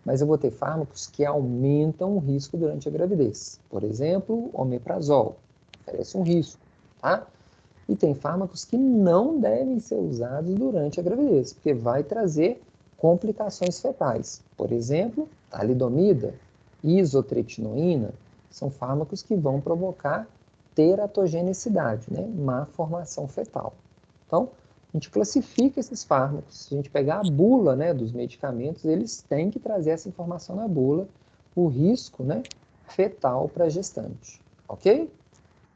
Mas eu vou ter fármacos que aumentam o risco durante a gravidez. Por exemplo, omeprazol, oferece um risco, tá? E tem fármacos que não devem ser usados durante a gravidez, porque vai trazer complicações fetais. Por exemplo, talidomida, isotretinoína, são fármacos que vão provocar teratogenicidade, né? Má formação fetal. Então, a gente classifica esses fármacos. Se a gente pegar a bula, né, dos medicamentos, eles têm que trazer essa informação na bula, o risco, né, fetal para a gestante. Ok?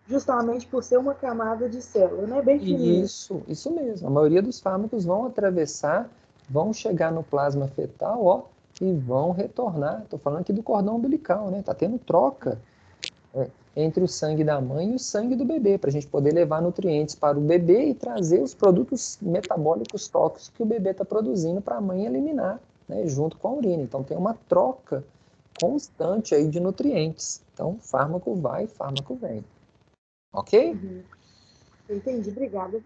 Justamente por ser uma camada de célula, né? Bem fininha. Isso mesmo. A maioria dos fármacos vão atravessar, vão chegar no plasma fetal, ó, e vão retornar. Estou falando aqui do cordão umbilical, né? Tá tendo troca entre o sangue da mãe e o sangue do bebê, para a gente poder levar nutrientes para o bebê e trazer os produtos metabólicos tóxicos que o bebê está produzindo para a mãe eliminar, né, junto com a urina. Então tem uma troca constante aí de nutrientes. Então fármaco vai, fármaco vem. Ok? Uhum. Entendi, obrigada.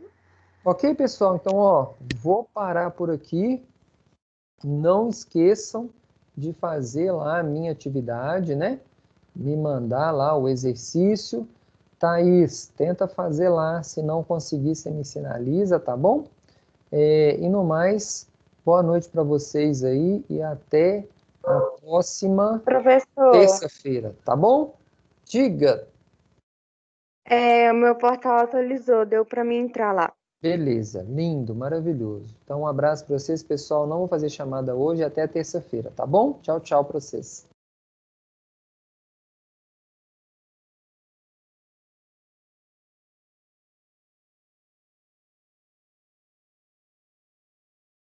Ok, pessoal? Então, ó, vou parar por aqui. Não esqueçam de fazer lá a minha atividade, né? Me mandar lá o exercício. Thaís, tenta fazer lá. Se não conseguir, você me sinaliza, tá bom? E no mais, boa noite para vocês aí e até a próxima Professor, terça-feira, tá bom? Diga. o meu portal atualizou, deu para mim entrar lá. Beleza, lindo, maravilhoso. Então, um abraço para vocês, pessoal. Não vou fazer chamada hoje, até a terça-feira, tá bom? Tchau, tchau para vocês.